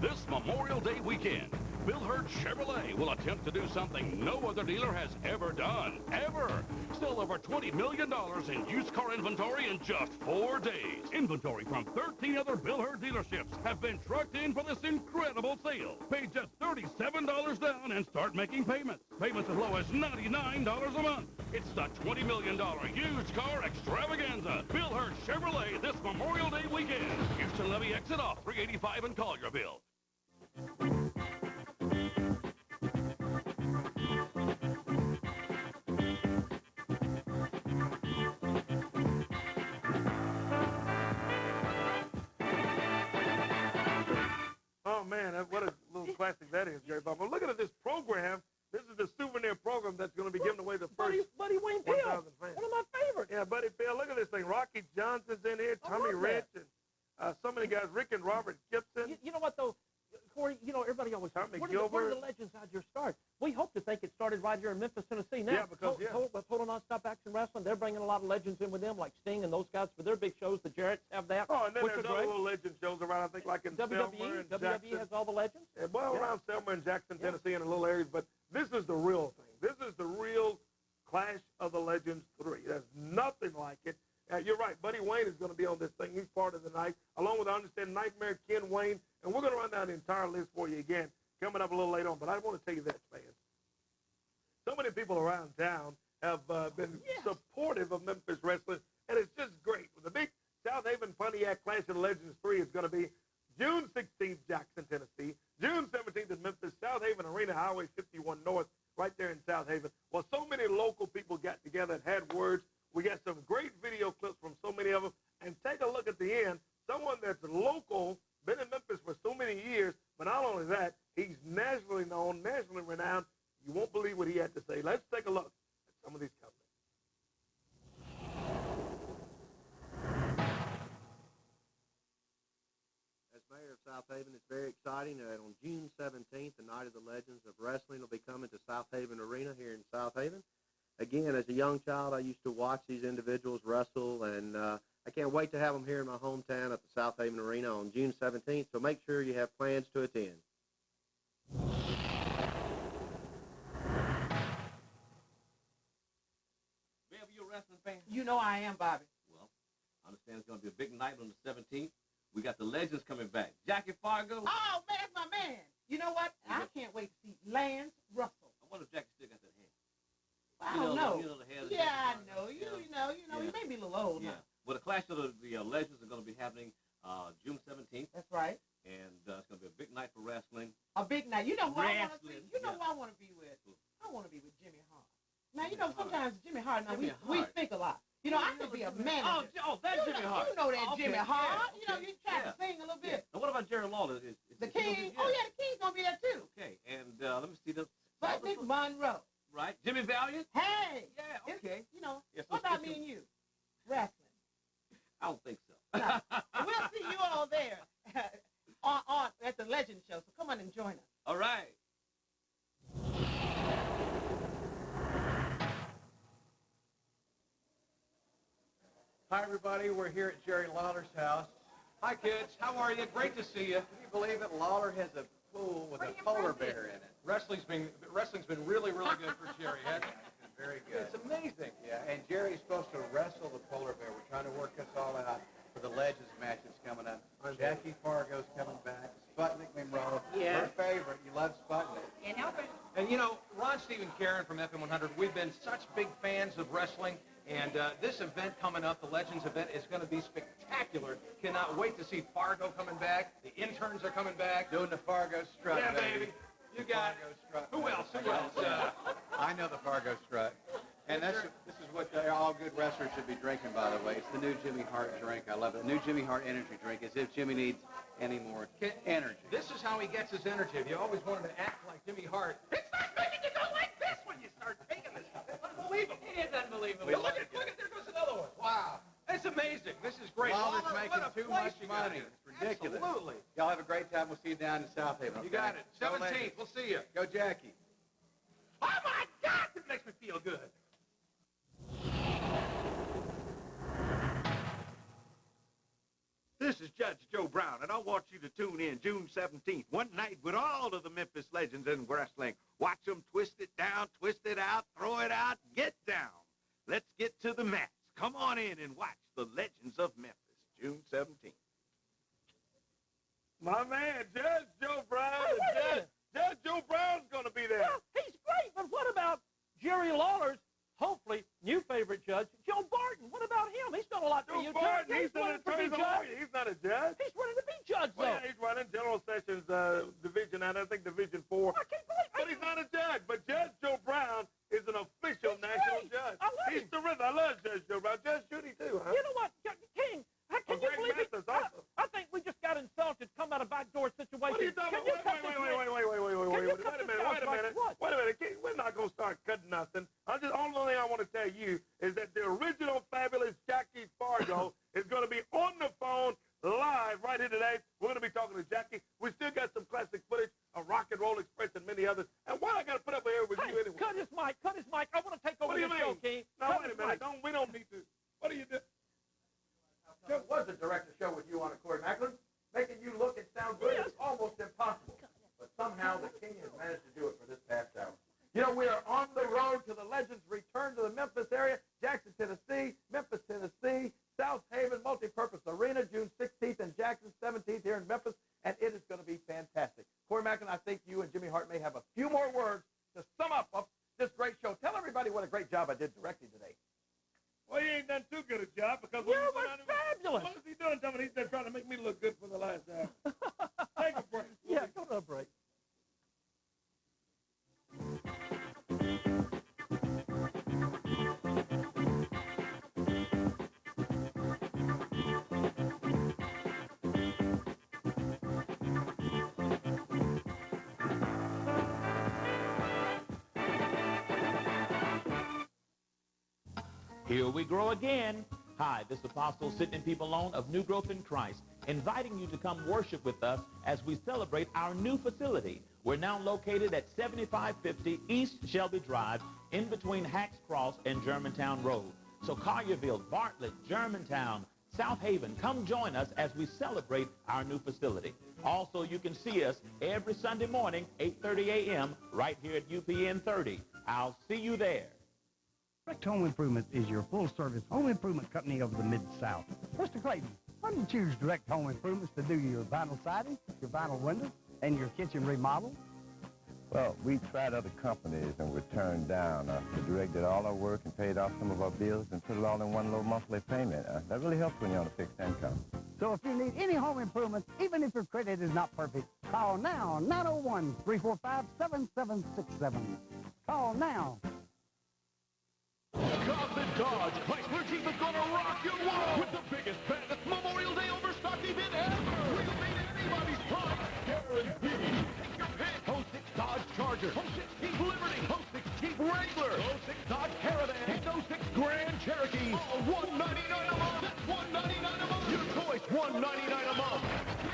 This Memorial Day weekend, Bill Hurt Chevrolet will attempt to do something no other dealer has ever done, ever. Sell over $20 million in used car inventory in just 4 days. Inventory from 13 other Bill Hurt dealerships have been trucked in for this incredible sale. Pay just $37 down and start making payments. Payments as low as $99 a month. It's the $20 million used car extravaganza. Bill Hurt Chevrolet this Memorial Day weekend. Houston Levy exit off 385 in Collierville. Oh, man, what a little classic that is, Jerry Bob. Well, look at this program. This is the souvenir program that's going to be giving away the first Buddy Wayne Peel, one of my favorites. Yeah, Buddy Peel. Look at this thing. Rocky Johnson's in here, Tommy Rich, and so many guys. Rick and Robert Gibson. You know what, though? Corey, you know, everybody always says, where did the legends had your start? We hope to think it started right here in Memphis, Tennessee. Now, yeah, because, Total Nonstop Action Wrestling, they're bringing a lot of legends in with them, like Sting and those guys for their big shows. The Jarretts have that. Oh, and then there's other little legend shows around, I think, like in Selma and Jackson. has all the legends? Yeah, well, around Selma and Jackson, Tennessee, and in little areas. But this is the real thing. This is the real Clash of the Legends 3. There's nothing like it. You're right. Buddy Wayne is going to be on this thing. He's part of the night, along with, I understand, Nightmare Ken Wayne. And we're going to run down the entire list for you again, coming up a little later on. But I want to tell you this, fans. So many people around town have been supportive of Memphis Wrestling, and it's just great. The big South Haven Pontiac Clash of the Legends 3 is going to be June 16th, Jackson, Tennessee. June 17th in Memphis, South Haven Arena, Highway 51 North, right there in South Haven. Well, so many local people got together and had words. We got some great video clips from so many of them. And take a look at the end. Someone that's local, been in Memphis for so many years, but not only that, he's nationally known, nationally renowned. You won't believe what he had to say. Let's take a look at some of these comments. As mayor of South Haven, it's very exciting that on June 17th, the Night of the Legends of Wrestling will be coming to South Haven Arena here in South Haven. Again, as a young child, I used to watch these individuals wrestle, and I can't wait to have them here in my hometown at the South Haven Arena on June 17th, so make sure you have plans to attend. Bev, you a wrestling fan? You know I am, Bobby. Well, I understand it's going to be a big night on the 17th. We got the legends coming back. Jackie Fargo. Oh, man, that's my man. You know what? I can't wait to see Lance Russell. I wonder if Jackie still got that hair. I don't know. You know the hair. Yeah, I know. You know, he may be a little old now. Well, the Clash of the Legends are going to be happening June 17th. That's right. And it's going to be a big night for wrestling. A big night. You know who I want to be? You know who I want to be with? I want to be with Jimmy Hart. Now, you know, sometimes Jimmy Hart, now we think a lot. You know, I could be a manager. Oh, that's Jimmy Hart. You know that Jimmy Hart. You know, you try to sing a little bit. And what about Jerry Lawler? The King? Oh, yeah, the King's going to be there, too. Okay, and let me see the... Patrick Monroe. Right. Jimmy Valiant? Hey. Yeah, okay. You know, what about me and you? Wrestling. I don't think so. No. We'll see you all there at the Legend Show, so come on and join us. All right. Hi, everybody. We're here at Jerry Lawler's house. Hi, kids. How are you? Great to see you. Can you believe it? Lawler has a pool with a polar bear in it. Wrestling's been really, really good for Jerry, hasn't it? Very good. It's amazing. Yeah, and Jerry's supposed to wrestle the polar bear. We're trying to work this all out for the Legends match that's coming up. Jackie Fargo's coming back. Sputnik Monroe. Yeah. Her favorite. You love Sputnik. Can't help it. And, you know, Ron, Steve, and Karen from FM 100, we've been such big fans of wrestling. And this event coming up, the Legends event, is going to be spectacular. Cannot wait to see Fargo coming back. The interns are coming back. Doing the Fargo strut, yeah, baby. You got it. Who else? I know the Fargo strut. And this is what all good wrestlers should be drinking, by the way. It's the new Jimmy Hart drink. I love it. The new Jimmy Hart energy drink, as if Jimmy needs any more energy. This is how he gets his energy. If you always wanted to act like Jimmy Hart, it's not making you go like this when you start taking this stuff. It's unbelievable. It is unbelievable. Look at, there goes another one. Wow. It's amazing. This is great. Lawler's making too much money. It's ridiculous. Absolutely. Y'all have a great time. We'll see you down in South Haven. You got it. 17th. We'll see you. Go Jackie. Oh, my God! It makes me feel good. This is Judge Joe Brown, and I want you to tune in June 17th, one night with all of the Memphis legends in wrestling. Watch them twist it down, twist it out, throw it out, get down. Let's get to the mats. Come on in and watch the Legends of Memphis, June 17th. My man, Judge Joe Brown. Judge Joe Brown's going to be there. Yeah, he's great, but what about Jerry Lawler's, hopefully, new favorite judge, Joe Barton? What about him? He's done a lot for you, Barton, too. he's an attorney lawyer. He's not a judge. He's running to be judge, though. Well, yeah, he's running General Sessions Division, and I think Division 4. I can't believe it. But he's not a judge. But Judge Joe Brown is an official national judge. I love He's him. terrific. I love Judge Joe Brown. Judge Judy, too, huh? You know what, King? Can you believe it? I think we just got insulted, come out of backdoor situation. What are you talking about? Wait a minute. We're not going to start cutting nothing. Only thing I want to tell you is that the original fabulous Jackie Fargo is going to be on the phone live right here today. We're going to be talking to Jackie. We still got some classic footage of Rock and Roll Express and many others. And why I got to put up here with you anyway? Cut his mic. I want to take over the show, King. No, wait a minute. We don't need to. What do you do? Jim was to direct a show with you on it, Corey Macklin. Making you look and sound good is almost impossible. But somehow the King has managed to do it for this past hour. You know, we are on the road to the Legends' return to the Memphis area, Jackson, Tennessee, Memphis, Tennessee, South Haven Multipurpose Arena, June 16th, and Jackson 17th here in Memphis, and it is going to be fantastic. Corey Macklin, I think you and Jimmy Hart may have a few more words to sum up this great show. Tell everybody what a great job I did directing today. Well, he ain't done too good a job because you were fabulous. What is he doing? He's been trying to make me look good for the last hour. Take a break. Yeah, go to a break. Here we grow again. Hi, this is Apostle Sidney P. Malone of New Growth in Christ, inviting you to come worship with us as we celebrate our new facility. We're now located at 7550 East Shelby Drive, in between Hacks Cross and Germantown Road. So Collierville, Bartlett, Germantown, South Haven, come join us as we celebrate our new facility. Also, you can see us every Sunday morning, 8:30 a.m., right here at UPN 30. I'll see you there. Direct Home Improvement is your full-service home improvement company of the Mid-South. Mr. Clayton, why do you choose Direct Home Improvements to do your vinyl siding, your vinyl windows, and your kitchen remodel? Well, we tried other companies and were turned down. We directed all our work and paid off some of our bills and put it all in one low monthly payment. That really helps when you're on a fixed income. So if you need any home improvements, even if your credit is not perfect, call now, 901-345-7767. Call now. Compton Dodge Chrysler Jeep is gonna rock your world with the biggest bandit Memorial Day overstock event ever. We'll beat anybody's price, guaranteed. Take your pick. 06 Dodge Charger, 06 Jeep Liberty, 06 Jeep Wrangler, 06 Dodge Caravan, and 06 Grand Cherokee. All $199 a month. That's $199 a month. Your choice, $199 a month. 0%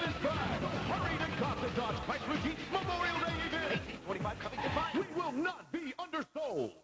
is back. Hurry to Compton Dodge Chrysler Jeep Memorial Day event. 1825 coming to mind. We will not be undersold.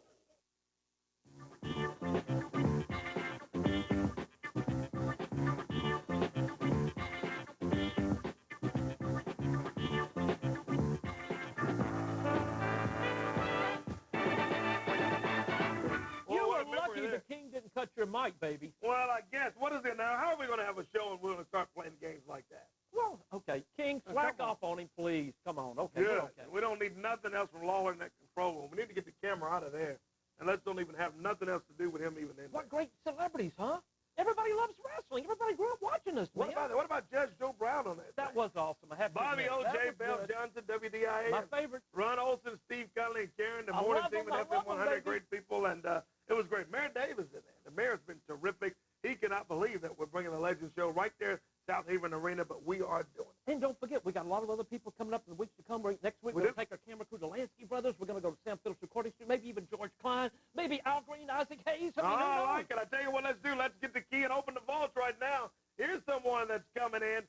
The King didn't cut your mic, baby. Well, I guess. What is it now? How are we going to have a show and we're going to start playing games like that? Well, okay. King, slack off on him, please. Come on. Okay. Good. Okay. We don't need nothing else from Lawler in that control room. We need to get the camera out of there. And let's don't even have nothing else to do with him even in there. What great celebrities, huh? Everybody loves wrestling. Everybody grew up watching us, man. What about Judge Joe Brown on that? That was awesome. I have to Bobby admit, O.J., Bell Johnson, WDIA. My favorite. Ron Olson, Steve Connolly, and Karen, the morning team at FM 100, great people. And it was great. Mayor Davis in there. The mayor's been terrific. He cannot believe that we're bringing the Legends show right there, South Haven Arena, but we are doing it. And don't forget, we got a lot of other people coming up in the weeks to come. Next week, we're going to take our camera crew to Lansky Brothers. We're going to go to Sam Phillips Recording Studio, maybe even George Klein, maybe Al Green, Isaac Hayes. I like it. I tell you what, let's do. Let's get the key and open the vaults right now. Here's someone that's coming in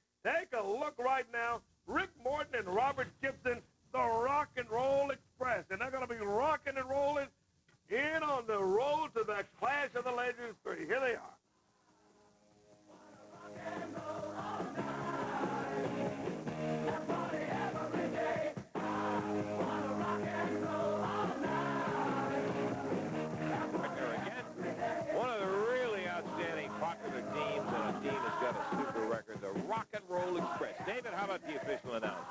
the Clash of the Legends 3. Here they are. One of the really outstanding popular teams, and a team that's got a super record, the Rock and Roll Express. David, how about the official announcement?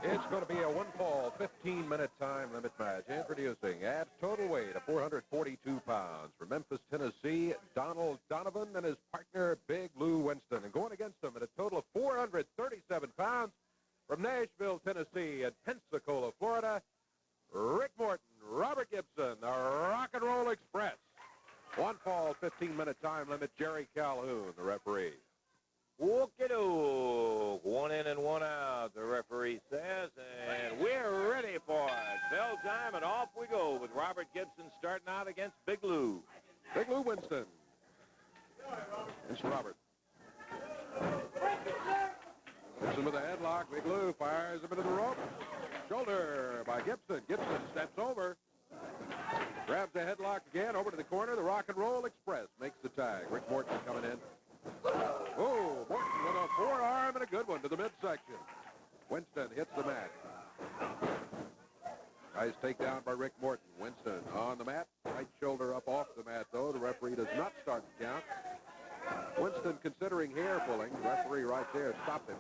It's going to be a one-fall, 15-minute time limit match. Introducing at total weight of 442 pounds from Memphis, Tennessee, Donald Donovan and his partner, Big Lou Winston. And going against them at a total of 437 pounds from Nashville, Tennessee, and Pensacola, Florida, Rick Morton, Robert Gibson, the Rock and Roll Express. One fall, 15-minute time limit. Jerry Calhoun, the referee. Whoop-de-doo. One in and one out, the referee says, and we're ready for it. Bell time, and off we go with Robert Gibson starting out against Big Lou. Big Lou Winston. It's Robert. Gibson with a headlock. Big Lou fires him into the rope. Shoulder by Gibson. Gibson steps over. Grabs the headlock again. Over to the corner. The Rock and Roll Express makes the tag. Rick Morton coming in. Oh, Morton with a forearm and a good one to the midsection. Winston hits the mat. Nice takedown by Rick Morton. Winston on the mat. Right shoulder up off the mat, though. The referee does not start the count. Winston considering hair pulling. The referee right there stopped him.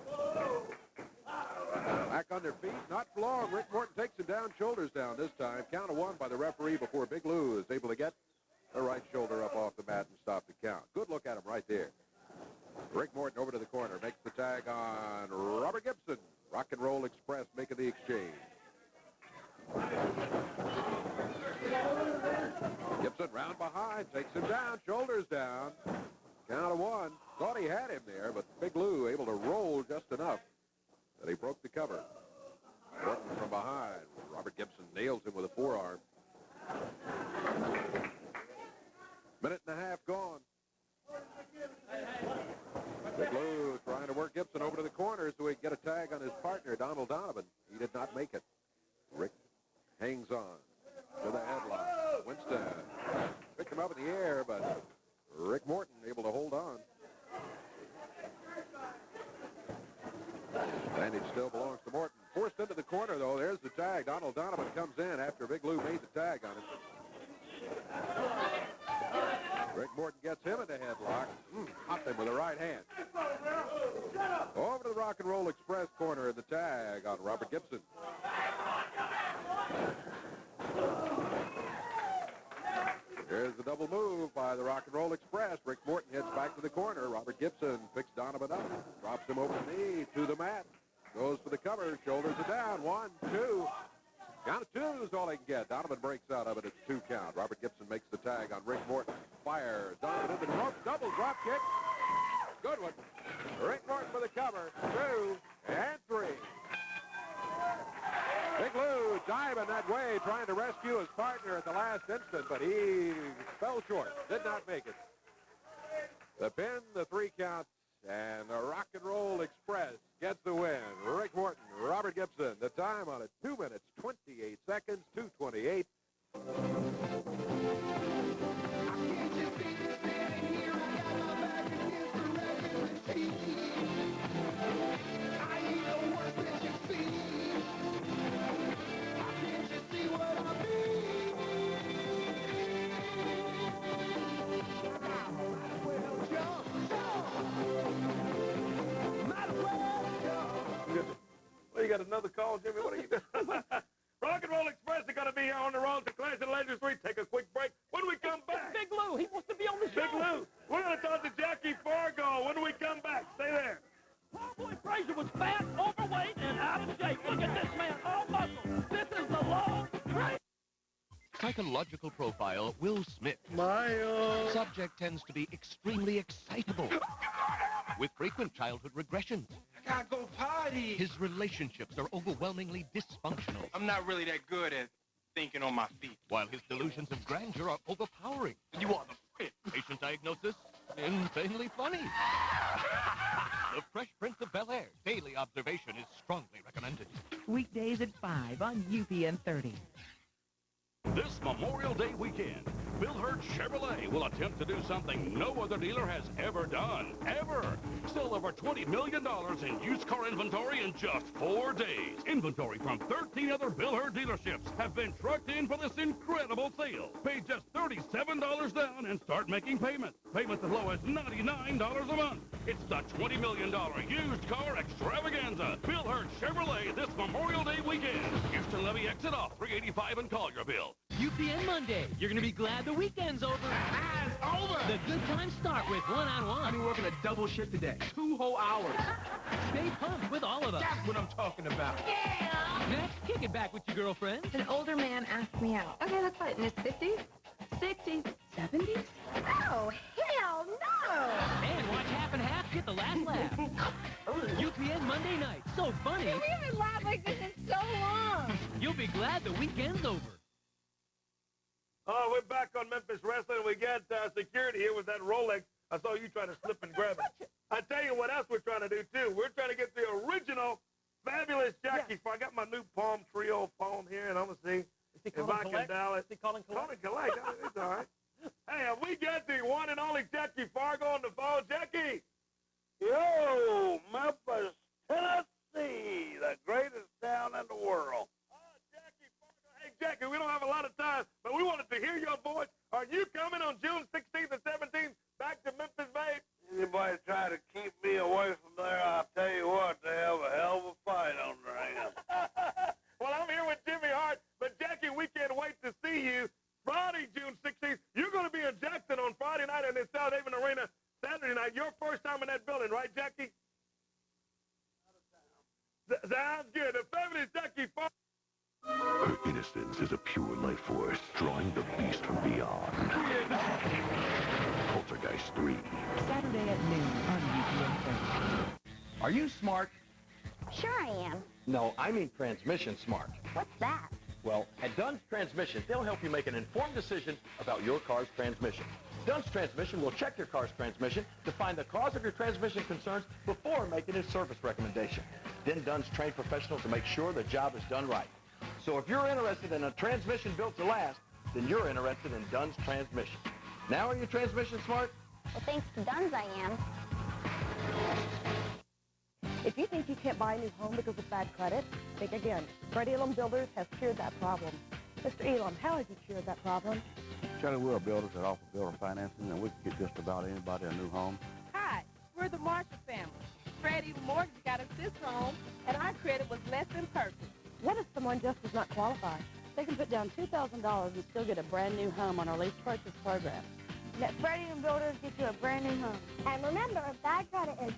Back on their feet. Not for long. Rick Morton takes him down, shoulders down this time. Count of one by the referee before Big Lou is able to get the right shoulder up off the mat and stop the count. Good look at him right there. Rick Morton over to the corner. Makes the tag on Robert Gibson. Rock and Roll Express making the exchange. Gibson round behind. Takes him down. Shoulders down. Count of one. Thought he had him there, but Big Lou able to roll just enough that he broke the cover. Morton from behind. Robert Gibson nails him with a forearm. Minute and a half gone. Big Lou trying to work Gibson over to the corner so he can get a tag on his partner, Donald Donovan. He did not make it. Rick hangs on to the headlock. Winston picked him up in the air, but Rick Morton able to hold on. Advantage still belongs to Morton. Forced into the corner, though. There's the tag. Donald Donovan comes in after Big Lou made the tag on him. Rick Morton gets him in the headlock. Popped him with the right hand. Over to the Rock and Roll Express corner, the tag on Robert Gibson. Here's the double move by the Rock and Roll Express. Rick Morton heads back to the corner. Robert Gibson picks Donovan up, drops him over the knee to the mat. Goes for the cover. Shoulders are down. 1, 2. Count of two is all he can get. Donovan breaks out of it. It's 2 count. Robert Gibson makes the tag on Rick Morton. Fires. Donovan into the rope. Double drop kick. Good one. Rick Morton for the cover. 2 and 3. Big Lou diving that way, trying to rescue his partner at the last instant, but he fell short. Did not make it. The pin, the 3 count, and the Rock and Roll Express gets the win. Rick Morton, Robert Gibson, the time on it, 2 minutes, 28 seconds, 2:28. Well, you got another call, Jimmy? What are you doing? Rock and Roll Express are going to be here on the road to Clash of the Legends 3. Take a quick break. When we come back. Big Lou, he wants to be on the show. Big Lou, we're going to talk to Jackie Fargo. When we come back, stay there. Poor boy Frazier was fat, overweight, and out of shape. Look at this man, all muscle. This is the long train. Psychological profile, Will Smith. Subject tends to be extremely excitable, with frequent childhood regressions. I gotta go party. His relationships are overwhelmingly dysfunctional. I'm not really that good at thinking on my feet. While his delusions of grandeur are overpowering. You are the fit. Patient diagnosis, insanely funny. The Fresh Prince of Bel-Air. Daily observation is strongly recommended. Weekdays at 5 on UPN 30. This Memorial Day weekend, Bill Hurt Chevrolet will attempt to do something no other dealer has ever done. Ever. Sell over $20 million in used car inventory in just 4 days. Inventory from 13 other Bill Hurt dealerships have been trucked in for this incredible sale. Pay just $37 down and start making payments. Payments as low as $99 a month. It's the $20 million used car extravaganza. Bill Hurt Chevrolet this Memorial Day weekend. Houston Levy exit off 385 in Collierville. UPN Monday. You're going to be glad the weekend's over. It's over. The good times start with one-on-one. I've been working a double shift today. 2 whole hours. Stay pumped with all of us. That's what I'm talking about. Yeah. Next, kick it back with your girlfriend. An older man asked me out. Okay, that's what, in his 50s? 60s? 70s? Oh, hell no! And watch Half and Half get the last laugh. UPN Monday night. So funny. We haven't laughed like this in so long. You'll be glad the weekend's over. Oh, we're back on Memphis Wrestling. We got security here with that Rolex. I saw you trying to slip and grab it. I tell you what else we're trying to do, too. We're trying to get the original fabulous Jackie. I got my new Palm Trio phone here, and I'm going to see if I can dial it. Is he calling collect? Calling collect. It's all right. Hey, have we got the one and only Jackie Fargo on the phone? Jackie! Yo, Memphis, Tennessee, the greatest town in the world. Hey, Jackie, we don't have a lot of time, but we wanted to hear your voice. Are you coming on June 16th and 17th back to Memphis, babe? Anybody try to keep me away from there, I'll tell you what, they have a hell of a fight on their hands. Well, I'm here with Jimmy Hart, but Jackie, we can't wait to see you Friday, June 16th. You're going to be in Jackson on Friday night and in South Haven Arena Saturday night. Your first time in that building, right, Jackie? Sounds good. The fabulous Jackie Fargo. Her innocence is a pure life force, drawing the beast from beyond. Poltergeist 3. Saturday at noon on UPN. Are you smart? Sure I am. No, I mean transmission smart. What's that? Well, at Dunn's Transmission, they'll help you make an informed decision about your car's transmission. Dunn's Transmission will check your car's transmission to find the cause of your transmission concerns before making a service recommendation. Then Dunn's trained professionals to make sure the job is done right. So if you're interested in a transmission built to last, then you're interested in Dunn's Transmission. Now are you transmission smart? Well, thanks to Dunn's I am. If you think you can't buy a new home because of bad credit, think again. Freddie Elam Builders has cured that problem. Mr. Elam, how has he cured that problem? Charlie, we're builders that offer builder financing, and we can get just about anybody a new home. Hi, we're the Marshall family. Freddie Mortgage got us this home, and our credit was less than perfect. What if someone just does not qualify? They can put down $2,000 and still get a brand new home on our lease purchase program. Let Freddie and Builders get you a brand new home. And remember, bad credit is